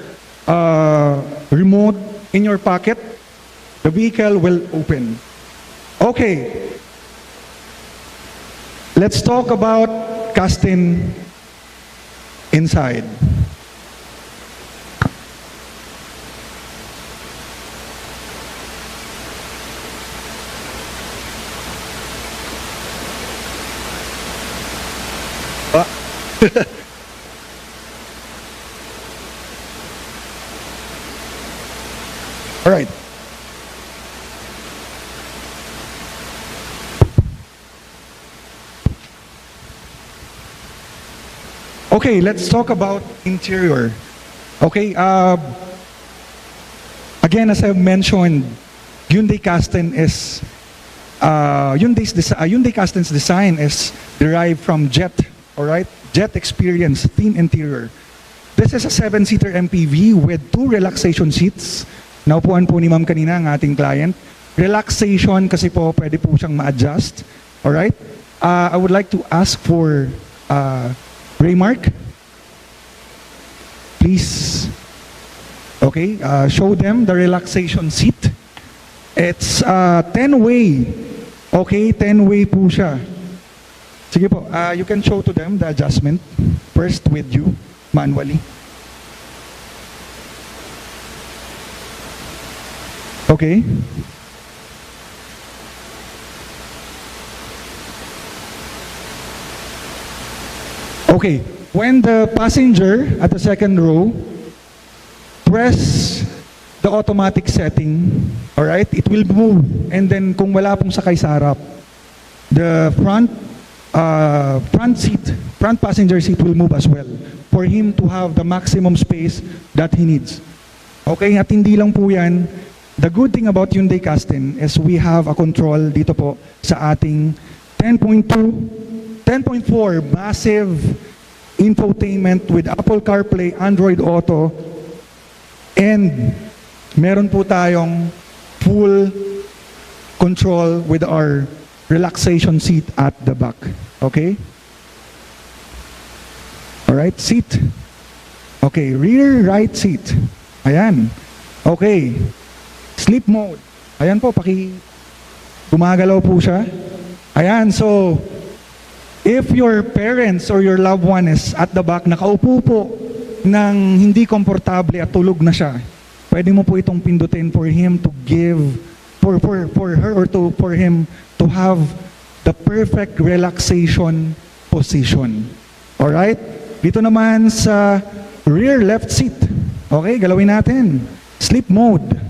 Speaker 14: remote in your pocket. The vehicle will open. Okay. Let's talk about Custin inside. All right. Okay, let's talk about interior. Okay, again, as I mentioned, Hyundai Custin is Hyundai Custin's design is derived from Jet. All right, Jet Experience theme interior. This is a 7-seater MPV with 2 relaxation seats. Naupuan po ni Ma'am kanina ang ating client. Relaxation kasi po pwede po siyang ma-adjust. All right. I would like to ask for Raymark. Please. Okay, show them the relaxation seat. It's 10-way. Okay, 10-way po siya. Sige po, you can show to them the adjustment first with you manually. Okay. Okay, when the passenger at the second row press the automatic setting, all right, it will move. And then kung wala pong sakay sa harap, the front passenger seat will move as well for him to have the maximum space that he needs. Okay, at hindi lang po yan. The good thing about Hyundai Custin is we have a control dito po sa ating 10.4 massive infotainment with Apple CarPlay, Android Auto, and meron po tayong full control with our relaxation seat at the back. Okay? Alright, seat. Okay, rear right seat. Ayan. Okay. Sleep mode. Ayan po, gumagalaw po siya. Ayan, so, if your parents or your loved one is at the back, nakaupo po ng hindi komportable at tulog na siya, pwede mo po itong pindutin for him to give, for her or for him to have the perfect relaxation position. Alright? Dito naman sa rear left seat. Okay, galawin natin. Sleep mode.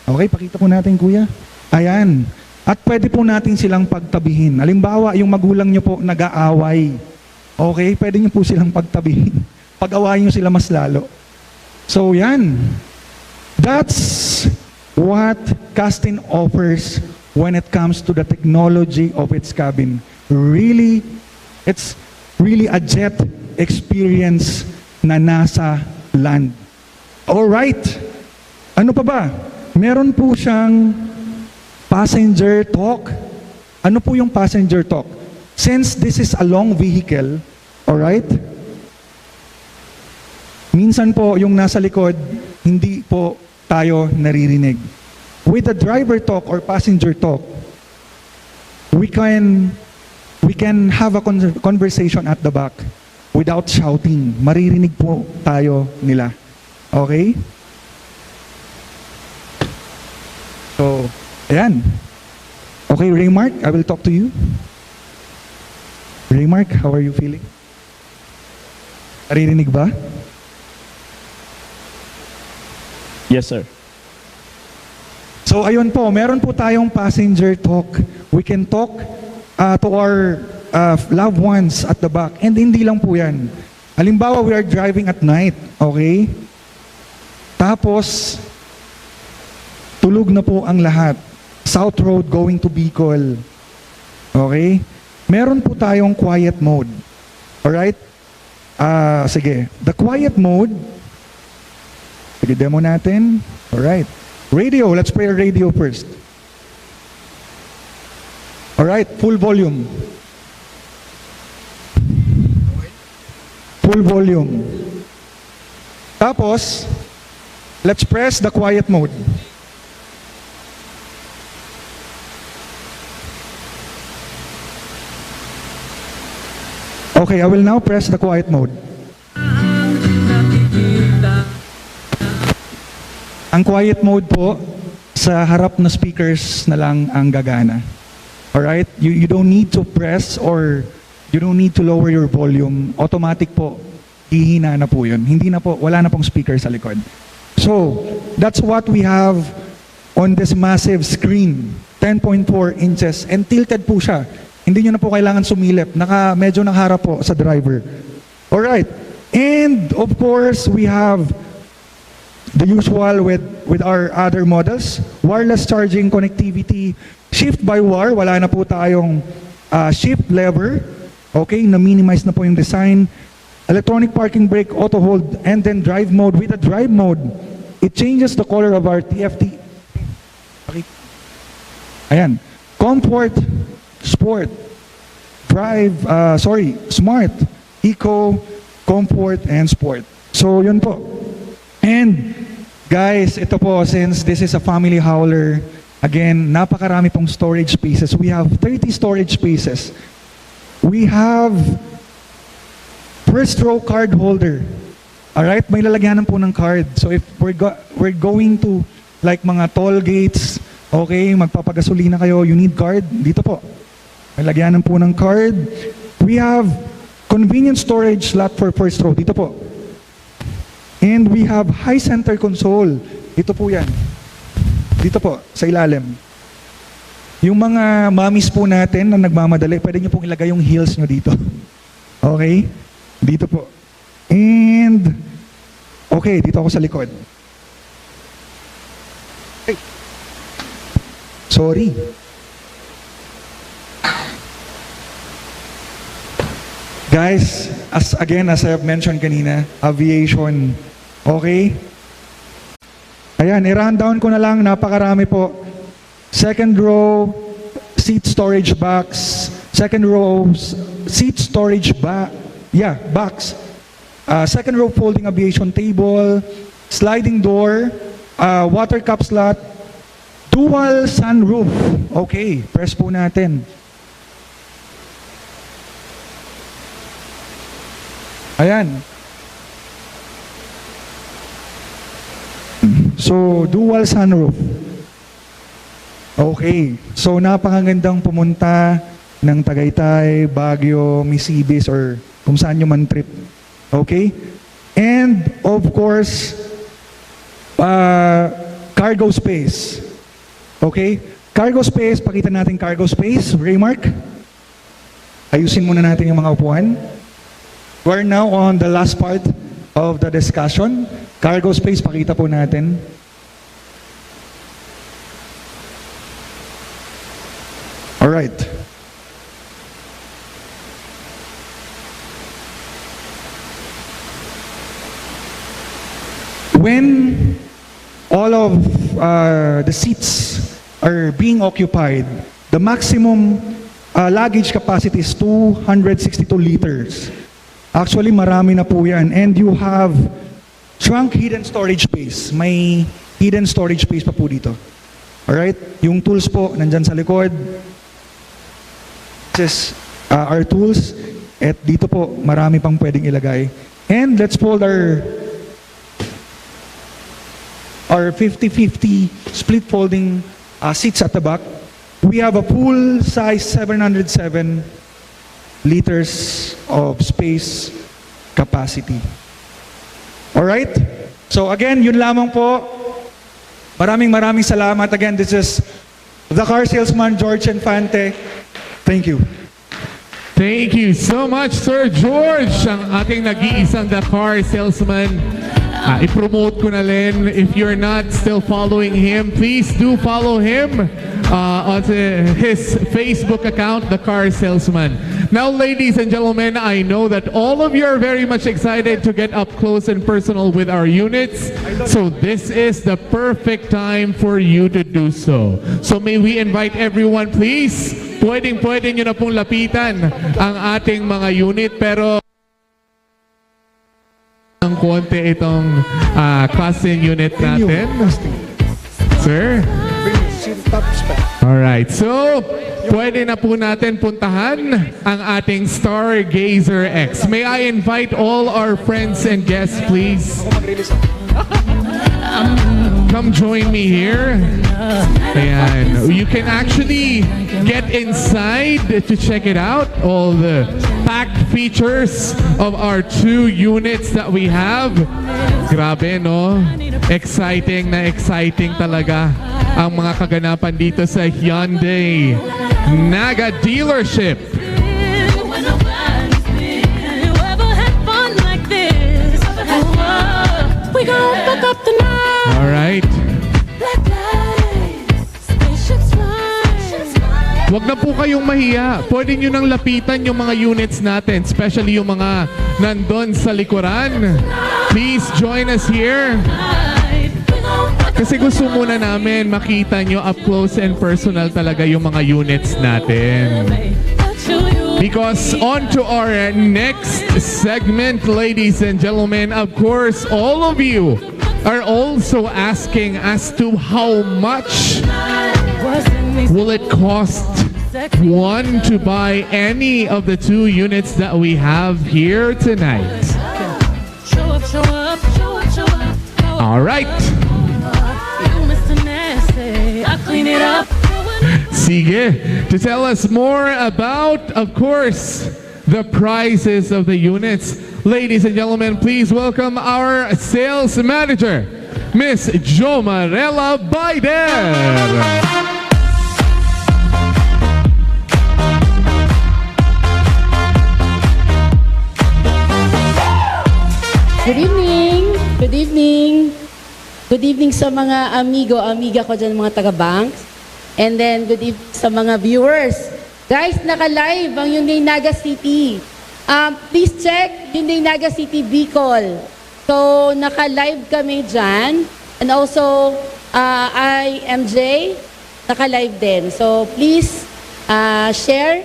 Speaker 14: Okay, pakita po natin, kuya. Ayan. At pwede po natin silang pagtabihin. Halimbawa, yung magulang nyo po nag-aaway. Okay, pwede nyo po silang pagtabihin. Pag-awayin nyo sila mas lalo. So, yan. That's what Custin offers when it comes to the technology of its cabin. Really, it's really a jet experience na nasa land. Alright. Ano pa ba? Meron po siyang passenger talk. Ano po yung passenger talk? Since this is a long vehicle, alright? Minsan po yung nasa likod, hindi po tayo naririnig. With the driver talk or passenger talk, we can have a conversation at the back without shouting. Maririnig po tayo nila. Okay? So, ayan. Okay, Raymark, I will talk to you. Raymark, how are you feeling? Naririnig ba?
Speaker 17: Yes, sir.
Speaker 14: So, ayun po, meron po tayong passenger talk. We can talk to our loved ones at the back. And hindi lang po yan. Halimbawa, we are driving at night, okay? Tapos, tulog na po ang lahat. South Road going to Bicol. Okay? Meron po tayong quiet mode. Alright? Sige. The quiet mode, sige, demo natin. Alright. Radio. Let's play a radio first. Alright. Full volume. Full volume. Tapos, let's press the quiet mode. Okay, I will now press the quiet mode. Ang quiet mode po, sa harap na speakers na lang ang gagana. Alright? You don't need to press or you don't need to lower your volume. Automatic po, hihina na po yun. Hindi na po, wala na pong speaker sa likod. So, that's what we have on this massive screen. 10.4 inches and tilted po siya. Hindi nyo na po kailangan sumilip. Medyo nakaharap po sa driver. Alright. And of course, we have the usual with our other models. Wireless charging connectivity. Shift by wire. Wala na po tayong shift lever. Okay, na-minimize na po yung design. Electronic parking brake, auto hold, and then drive mode. With the drive mode, it changes the color of our TFT. Okay. Ayan. Comfort, Sport, Drive, Smart, Eco, Comfort, and Sport. So, yun po. And guys, ito po, since this is a family hauler, again, napakarami pong storage spaces. We have 30 storage spaces. We have first row card holder. Alright, may lalagyanan po ng card. So if we're going to like mga toll gates, okay, magpapagasolina kayo, you need card, dito po. May lagyanan po ng card. We have convenience storage slot for first row, dito po. And we have high center console. Ito po yan. Dito po, sa ilalim. Yung mga mommies po natin na nagmamadali, pwede nyo pong ilagay yung heels nyo dito. Okay? Dito po. And, okay, dito ako sa likod. Hey. Sorry. Guys, as I have mentioned kanina, aviation. Okay? Ayan, i-rundown ko na lang, napakarami po. Second row, seat storage box. Second row, seat storage box. Second row, folding aviation table. Sliding door. Water cup slot. Dual sunroof. Okay, press po natin. Ayan. So, dual sunroof. Okay. So, napakagandang pumunta ng Tagaytay, Baguio, Misibis, or kung saan nyo man trip. Okay? And, of course, cargo space. Okay? Cargo space, pakita natin cargo space. Raymark. Ayusin muna natin yung mga upuan. We're now on the last part of the discussion. Cargo space, pakita po natin. Alright. When all of the seats are being occupied, the maximum luggage capacity is 262 liters. Actually, marami na po yan. And you have trunk hidden storage space. May hidden storage space pa po dito. Alright? Yung tools po, nandyan sa likod. This is our tools. At dito po, marami pang pwedeng ilagay. And let's fold our 50-50 split folding seats at the back. We have a full size 707 liters of space capacity. Alright? So again, yun lamang po. Maraming salamat. Again, this is the car salesman, George Infante. Thank you.
Speaker 7: Thank you so much, Sir George, ang ating nag-iisang the car salesman. I-promote ko na rin. If you're not still following him, please do follow him on his Facebook account, The Car Salesman. Now, ladies and gentlemen, I know that all of you are very much excited to get up close and personal with our units. So this is the perfect time for you to do so. So may we invite everyone, please. Pwede nyo na pong lapitan ang ating mga unit, pero ang konti itong Custin unit natin. Sir? Alright, so pwede na po natin puntahan ang ating Stargazer X. May I invite all our friends and guests, please? Come join me here. Ayan. You can actually get inside to check it out. All the packed features of our 2 units that we have. Grabe, no? Exciting na exciting talaga ang mga kaganapan dito sa Hyundai Naga dealership. All right. Huwag na po kayong mahiya. Pwede nyo nang lapitan yung mga units natin, especially yung mga nandun sa likuran. Please join us here. Kasi gusto muna namin makita nyo up close and personal talaga yung mga units natin. Because on to our next segment, ladies and gentlemen, of course, all of you are also asking as to how much will it cost one to buy any of the 2 units that we have here tonight.
Speaker 15: Show up, show up, show up, show up.
Speaker 7: All right.
Speaker 15: You Mr. Nasty, I clean it up.
Speaker 7: Sige, to tell us more about, of course, the prices of the units. Ladies and gentlemen, please welcome our sales manager, Miss Jomarella Baider.
Speaker 18: Good evening! Good evening! Good evening sa mga amiga ko dyan, mga taga-banks. And then, good evening sa mga viewers. Guys, naka-live ang Hyundai Naga City. Please check Hyundai Naga City Bicol. So, naka-live kami dyan. And also, IMJ, naka-live din. So, please share.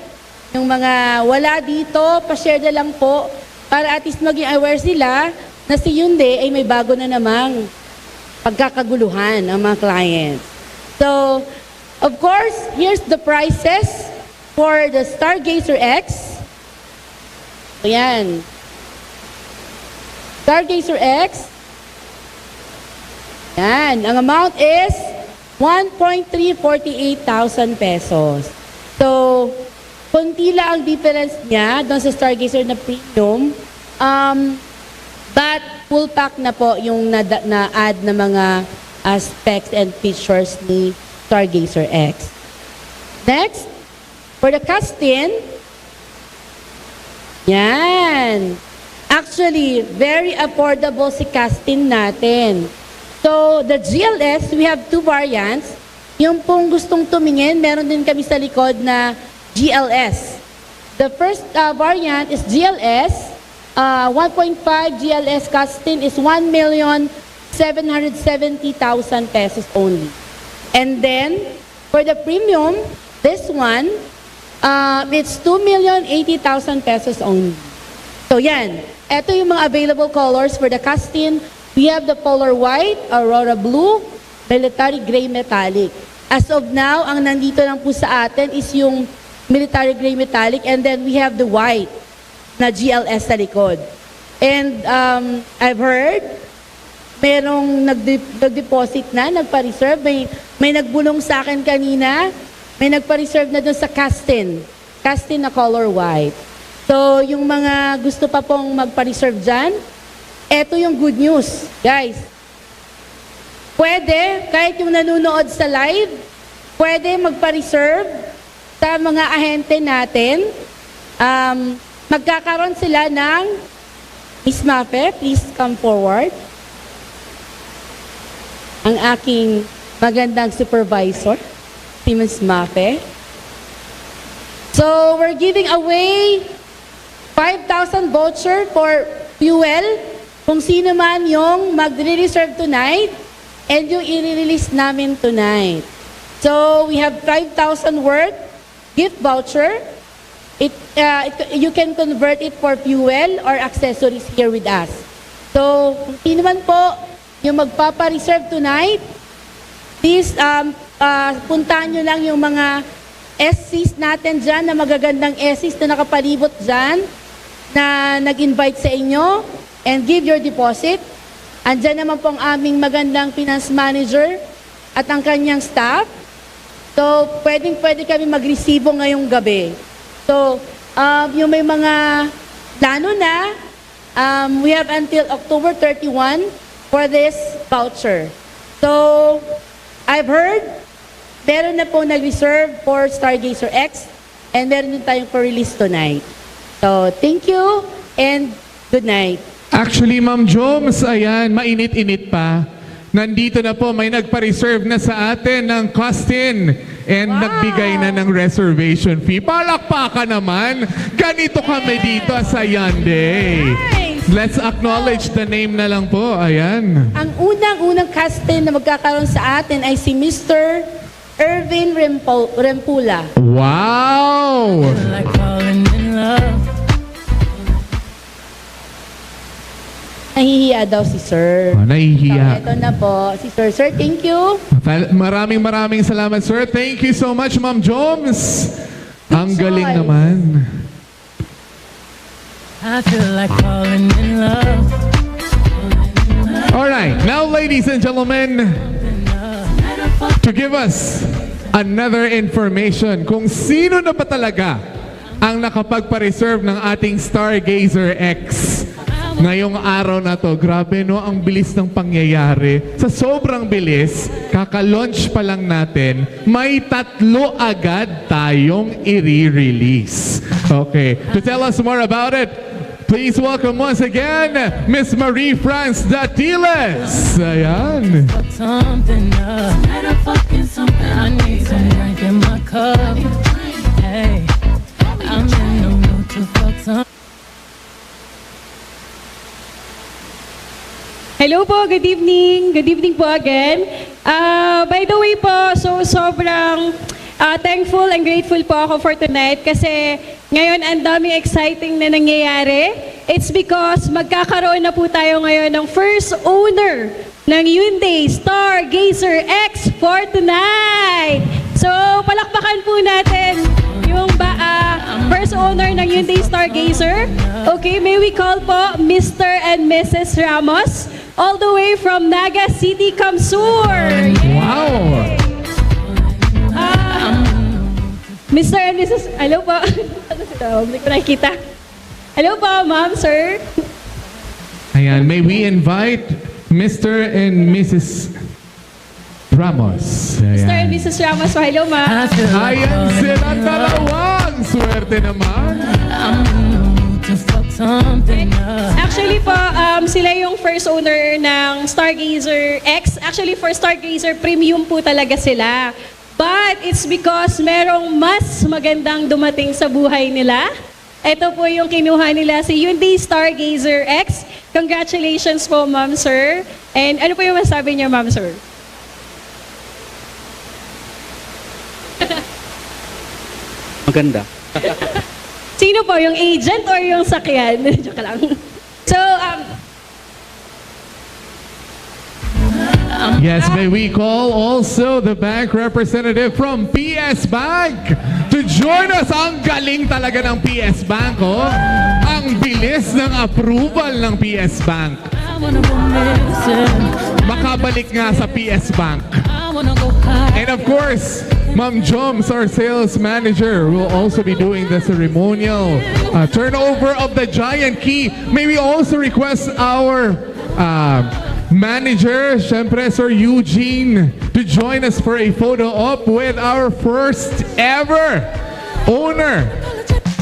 Speaker 18: Yung mga wala dito, pa-share na lang po para at least maging aware sila na si Hyundai ay may bago na namang pagkakaguluhan ang mga clients. So, of course, here's the prices for the Stargazer X. Ayan. Stargazer X. Ayan. Ang amount is 1.348,000 pesos. So, konti lang ang difference niya doon sa Stargazer na premium. But full pack na po yung na-add na mga specs and features ni Stargazer X. Next, for the Custin, yan. Actually, very affordable si Custin natin. So, the GLS, we have 2 variants. Yung pong gustong tumingin, meron din kami sa likod na GLS. The first variant is GLS. 1.5 GLS Custin is 1,770,000 pesos only. And then, for the premium, this one, it's 2,080,000 pesos only. So yan, ito yung mga available colors for the Custin. We have the Polar White, Aurora Blue, Military Gray Metallic. As of now, ang nandito lang po sa atin is yung Military Gray Metallic, and then we have the white na GLS sa likod. And I've heard, merong nag-deposit na, nagpa-reserve. May nagbulong sa akin kanina, may nagpa-reserve na doon sa Custin. Custin na color white. So, yung mga gusto pa pong magpa-reserve dyan, eto yung good news, guys. Pwede, kahit yung nanonood sa live, pwede magpa-reserve sa mga ahente natin. Magkakaroon sila ng Miss Mafe, please come forward. Ang aking magandang supervisor, si Miss Mafe. So, we're giving away 5,000 voucher for fuel kung sino man yung magre-reserve tonight and yung i-release namin tonight. So, we have 5,000 worth gift voucher. You can convert it for fuel or accessories here with us. So, kung sino man po yung magpapa-reserve tonight, please puntahan nyo lang yung mga SCs natin dyan, na magagandang SCs na nakapalibot dyan, na nag-invite sa inyo, and give your deposit. Andyan naman po ang aming magandang finance manager at ang kanyang staff. So, pwede kami magresibo ngayong gabi. So, yung may mga plano na, we have until October 31 for this voucher. So, I've heard, meron na po nag-reserve for Stargazer X, and meron din tayong for release tonight. So, thank you, and good night.
Speaker 7: Actually, Ma'am Joms, ayan, mainit-init pa. Nandito na po, may nagpa-reserve na sa atin ng Custin and nagbigay na ng reservation fee. Palakpakan naman, ganito kami dito sa Hyundai. Let's acknowledge the name na lang po, ayan.
Speaker 18: Ang unang Custin na magkakaroon sa atin ay si Mr. Irvin Rempula.
Speaker 7: Wow!
Speaker 15: Like falling in love.
Speaker 18: Nahihiya daw si Sir.
Speaker 7: Oh, nahihiya.
Speaker 18: So, ito na po. Si Sir. Sir, thank you.
Speaker 7: Maraming salamat, sir. Thank you so much, Ma'am Joms. Ang galing naman.
Speaker 15: I feel like falling in love.
Speaker 7: Alright, now ladies and gentlemen, to give us another information kung sino na ba talaga ang nakapagpa-reserve ng ating Stargazer X ngayong araw na to. Grabe no, ang bilis ng pangyayari. Sa sobrang bilis, kaka-launch pa lang natin, may 3 agad tayong i-release. Okay, to tell us more about it, please welcome once again, Miss Marie France Datiles. Ayan.
Speaker 15: Something up. I need some drink in my cup. Hey, I'm in the mood to fuck some.
Speaker 11: Hello po, good evening. Good evening po again. By the way po, sobrang thankful and grateful po ako for tonight kasi ngayon ang daming exciting na nangyayari. It's because magkakaroon na po tayo ngayon ng first owner ng Hyundai Stargazer X for tonight. So, palakpakan po natin yung first owner ng Hyundai Stargazer. Okay, may we call po Mr. and Mrs. Ramos all the way from Naga City, Kamsur.
Speaker 7: Wow!
Speaker 11: Mr. and Mrs. Hello po. Hindi ko nakikita. Hello po, ma'am, sir.
Speaker 7: Ayan, may we invite Mr. and Mrs. Ramos.
Speaker 11: Mr.
Speaker 7: Ayan.
Speaker 11: and Mrs. Ramos po. Hello, ma'am.
Speaker 7: Ayan sila dalawang. Swerte naman.
Speaker 11: Actually po, sila yung first owner ng Stargazer X. Actually, for Stargazer Premium po talaga sila. But it's because merong mas magandang dumating sa buhay nila. Ito po yung kinuha nila, si Hyundai Stargazer X. Congratulations po, ma'am, sir. And ano po yung masabi niya, ma'am, sir?
Speaker 10: Maganda.
Speaker 11: Sino po, yung agent or yung sakyan? Joke lang. So,
Speaker 7: yes, may we call also the bank representative from PS Bank to join us. Ang galing talaga ng PS Bank, oh. Ang bilis ng approval ng PS Bank. Makabalik nga sa PS Bank. And of course, Ma'am Joms, our sales manager, will also be doing the ceremonial turnover of the giant key. May we also request our manager, syempre Sir Eugene, to join us for a photo op with our first ever owner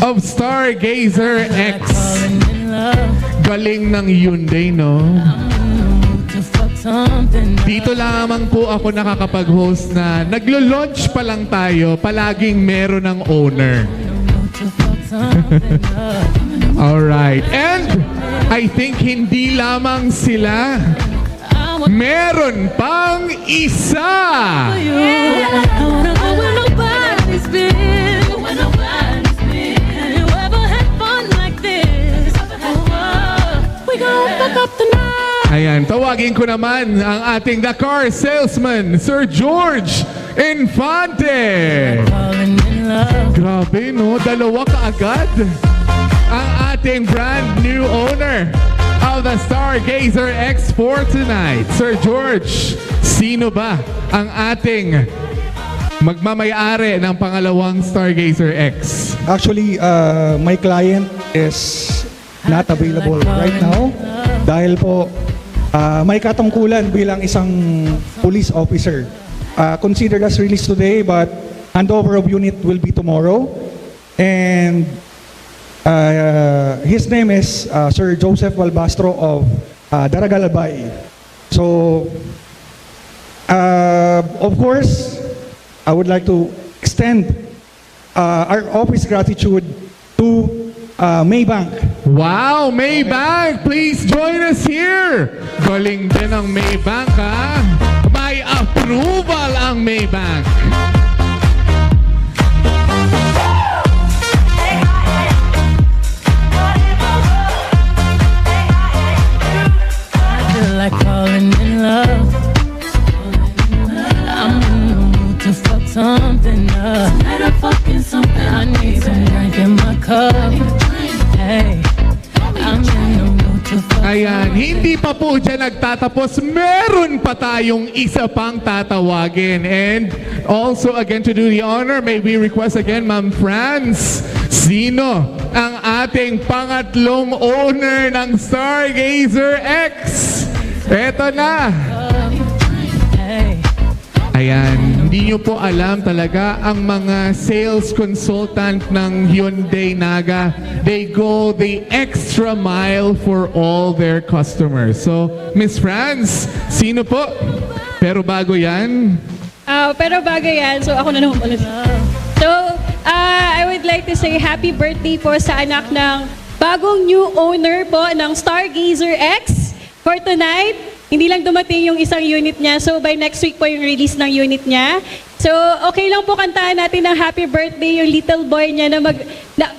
Speaker 7: of Stargazer X. Galing ng Hyundai, no? Dito lamang po ako nakakapag-host na naglo-launch pa lang tayo, palaging meron ng owner. Alright, and I think hindi lamang sila, meron pang isa! Ayan, tawagin ko naman ang ating the car salesman, Sir George Infante. Grabe, no? Dalawa kaagad ang ating brand new owner of the Stargazer X for tonight. Sir George, sino ba ang ating magmamayari ng pangalawang Stargazer X?
Speaker 14: Actually, my client is not available right now dahil po may katungkulan bilang isang police officer. Considered as released today, but handover of unit will be tomorrow. And his name is Sir Joseph Balbastro of Daragalabay. So, of course, I would like to extend our office gratitude to Maybank.
Speaker 7: Wow, Maybank! Please join us here! Galing din ang Maybank, ha? May approval ang Maybank.
Speaker 15: something up. I need some drink in my cup. Hey, I'm in the mood to fuck.
Speaker 7: Ayan, hindi pa po dyan nagtatapos. Meron pa tayong isa pang tatawagin. And also, again, to do the honor, may we request again, Ma'am Franz, sino ang ating pangatlong owner ng Stargazer X? Eto na. Ayan, hindi nyo po alam talaga ang mga sales consultant ng Hyundai Naga. They go the extra mile for all their customers. So, Miss Franz, sino po? Pero bago yan.
Speaker 11: So ako na naman ulit. So, I would like to say happy birthday po sa anak ng bagong new owner po ng Stargazer X for tonight. Hindi lang dumating yung isang unit niya. So, by next week po yung release ng unit niya. So, okay lang po kantahan natin ng happy birthday yung little boy niya na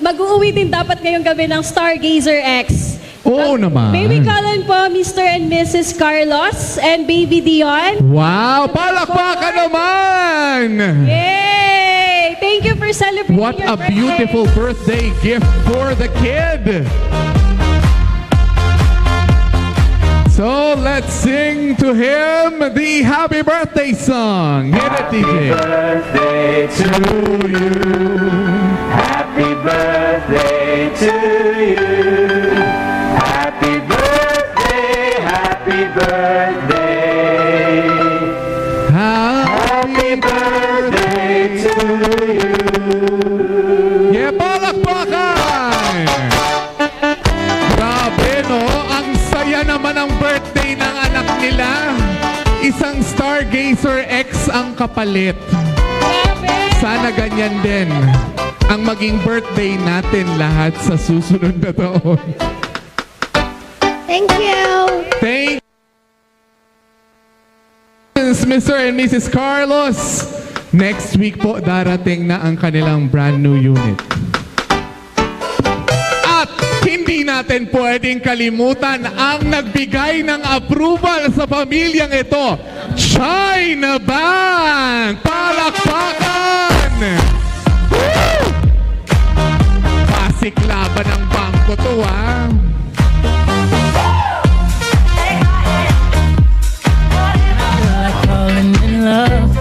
Speaker 11: mag-uuwi din dapat ngayong gabi ng Stargazer X.
Speaker 7: Oo naman.
Speaker 11: Baby Colin po, Mr. and Mrs. Carlos and Baby Dion.
Speaker 7: Wow! Palakpakan naman!
Speaker 11: Yay! Thank you for celebrating
Speaker 7: What
Speaker 11: your
Speaker 7: a beautiful birthday gift for the kid! So let's sing to him the happy birthday song. Hit it, DJ.
Speaker 19: Happy birthday to you. Happy birthday to you. Happy birthday, happy birthday. Happy birthday to you.
Speaker 7: Yeah, palakpakan! Grabe, no? Ang saya naman ang birthday ng anak nila. Isang Stargazer X ang kapalit. Sana ganyan din ang maging birthday natin lahat sa susunod na taon.
Speaker 2: Thank you.
Speaker 7: Thank you, Mr. and Mrs. Carlos. Next week po, darating na ang kanilang brand new unit. At hindi natin pwedeng kalimutan ang nagbigay ng approval sa pamilyang ito, China Bank! Palakpakan! Woo! Pasik laban ng bangko to, ha?
Speaker 15: Falling in love.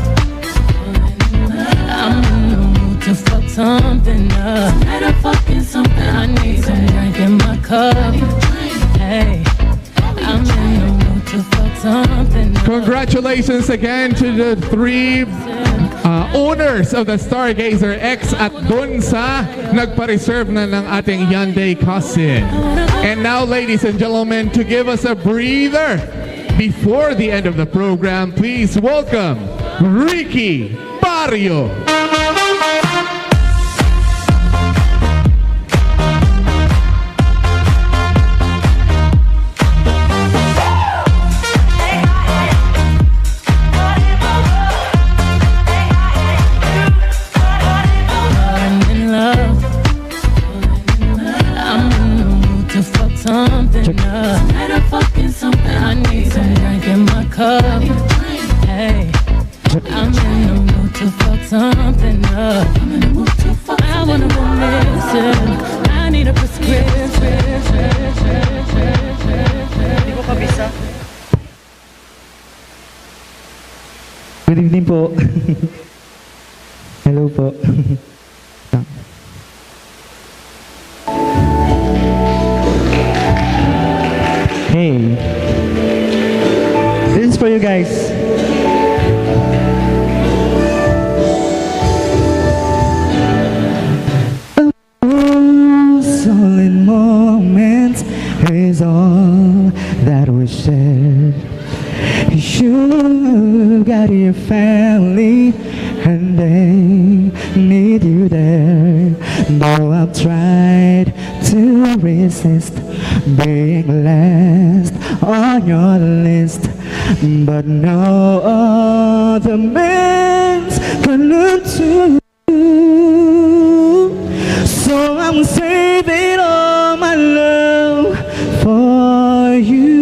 Speaker 15: I'm in the mood to fuck something up. I need some drink in my cup. Hey, I'm in the mood to fuck something up.
Speaker 7: Congratulations again to the three owners of the Stargazer X at dun sa nagpa-reserve na ng ating Hyundai Custin. And now, ladies and gentlemen, to give us a breather before the end of the program, please welcome Ricky Barrio.
Speaker 15: Something up. I need some drink in my cup. Hey, I'm in the mood to fuck something up. I wanna go missing. I need a prescription.
Speaker 17: Hindi ko kabisa. Good evening po. Hello po. Hey, this is for you guys. Solid moments is all that we share. You got your family and they need you there. Though I've tried to resist being last on your list, but no other man's gonna do. So I'm saving all my love for you.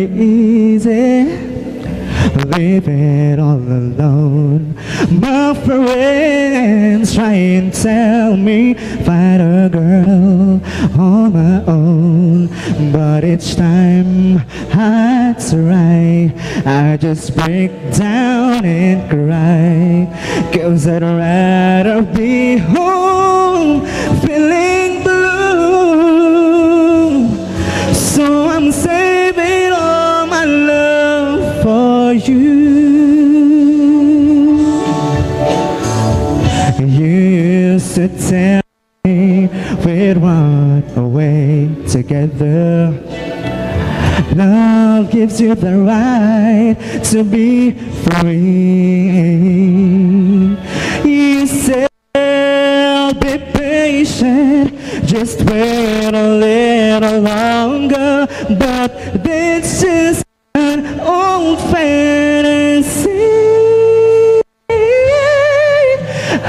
Speaker 17: very easy. Leave it all alone. My friends try and tell me find a girl on my own, but each time I try, I just break down and cry, 'cause I'd rather be home feeling blue. So I'm saving all my love for you. You used to tell me we'd run away together. Love gives you the right to be free. You said be patient, just wait a little longer, but it's just an old fantasy.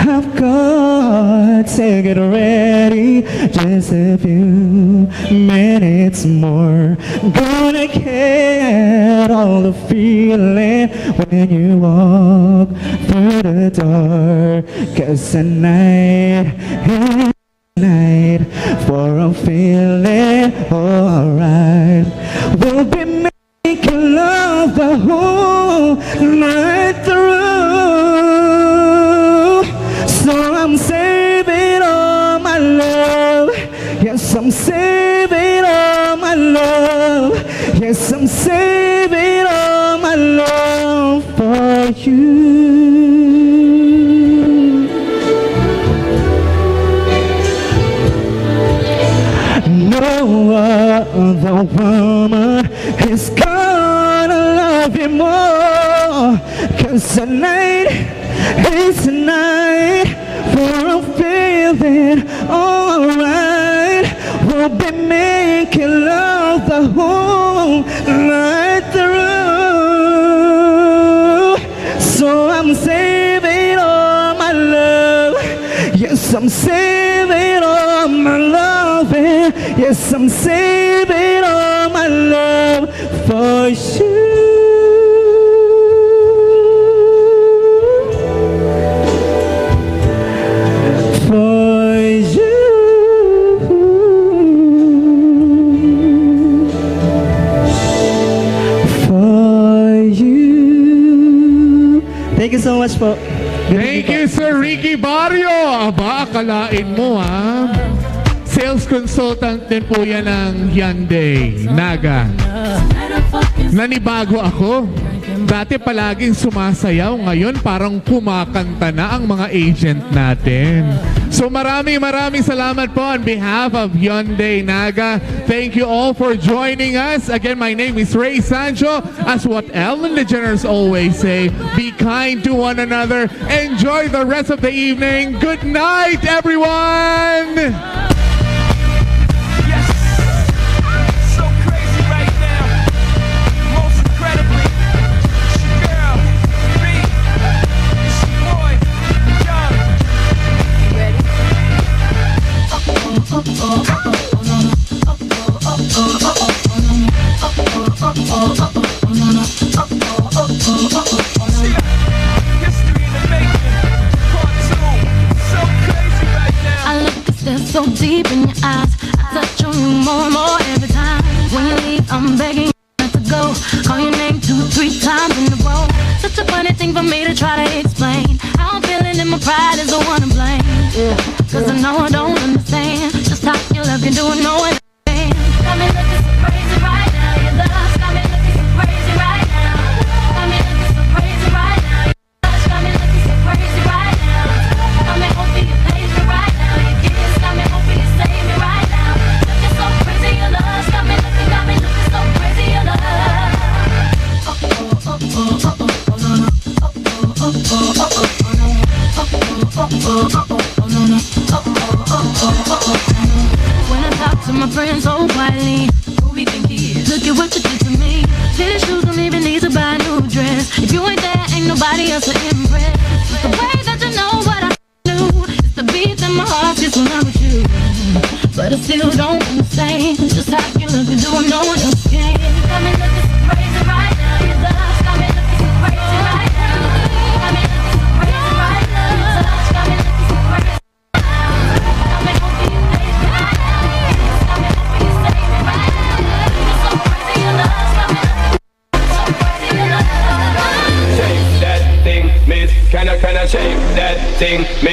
Speaker 17: I've got to get ready, just a few minutes more. Gonna get all the feeling when you walk through the door, 'cause tonight is the night for a feeling alright. We'll be making love the whole night through. So I'm saving all my love. Yes, I'm saving all my love. Yes, I'm saving all my love for you. No other woman is gonna love you more, 'cause tonight is the night for a feeling alright. We'll be making love the whole night through. So I'm saving all my love. Yes, I'm saving all my love. Yes, I'm saving all my love for you. For you. For you. Thank you so much po.
Speaker 7: Thank you, Sir Ricky Barrio. Aba, akalain mo ha. Sales consultant din po yan ng Hyundai, Naga. Nanibago ako. Dati palaging sumasayaw, ngayon parang kumakanta na ang mga agent natin. So maraming salamat po on behalf of Hyundai Naga. Thank you all for joining us. Again, my name is Ray Sancho. As what Ellen DeGeneres always say, be kind to one another. Enjoy the rest of the evening. Good night, everyone!
Speaker 15: So deep in your eyes, I touch on you more and more every time. When you leave, I'm begging you not to go. Call your name 2-3 times in a row. Such a funny thing for me to try to explain. How I'm feeling and my pride is the one to blame. Yeah. 'Cause I know I don't understand just how your love can do it, no one understands. Got me looking so crazy right now. Your love's got me looking so crazy right now. Got me looking so crazy right now. Your love's got me looking so crazy right now. Got me hoping you page me right now. Your kiss got me hoping you save me right now. Looking so crazy, your love's got me looking so crazy, your love. When I talk to my friends so quietly, who we think he is? Look at what you did to me. Fitted shoes, don't even need to buy a new dress. If you ain't there, ain't nobody else to impress. It's the way that you know what I do. It's the beat that my heart gets when I'm with you. But I still don't understand just how you look and do it, no one else can. Got me looking so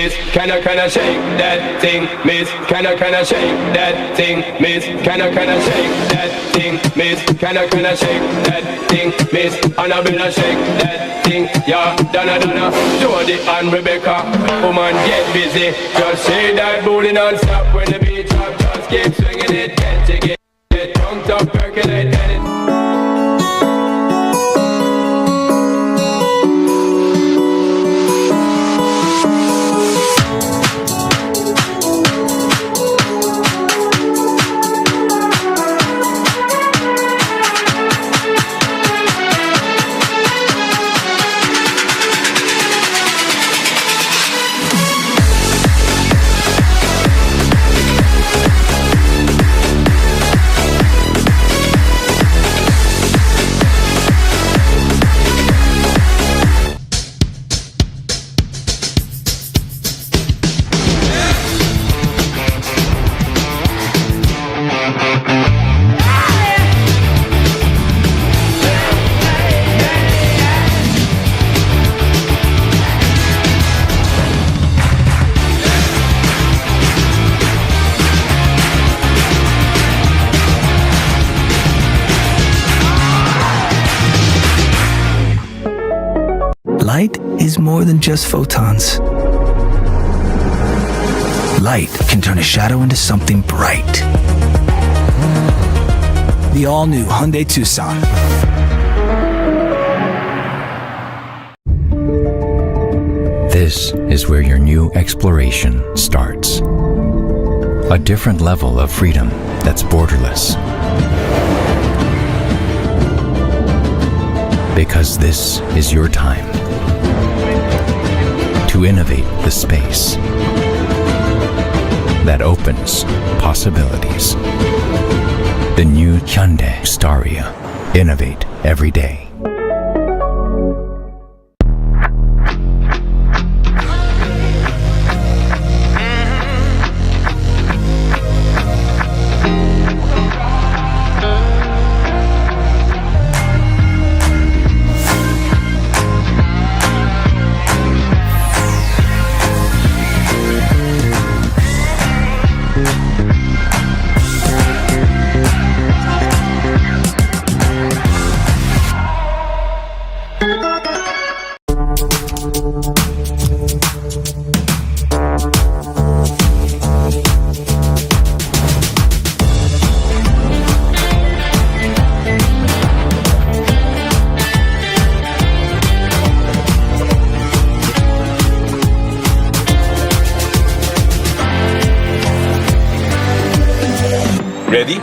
Speaker 5: miss? Can I shake that thing, miss? Can I shake that thing, miss? Can I shake that thing, miss? Can I shake that thing, miss? Annabella shake that thing, yeah. Donna, Jody and Rebecca, woman get busy. Just shake that booty non-stop when the beat drop. Just keep swinging it, get drunk up, percolate, get it.
Speaker 3: Light is more than just photons. Light can turn a shadow into something bright. The all-new Hyundai Tucson.
Speaker 4: This is where your new exploration starts. A different level of freedom that's borderless. Because this is your time to innovate the space that opens possibilities. The new Hyundai Staria. Innovate every day.
Speaker 5: Ready?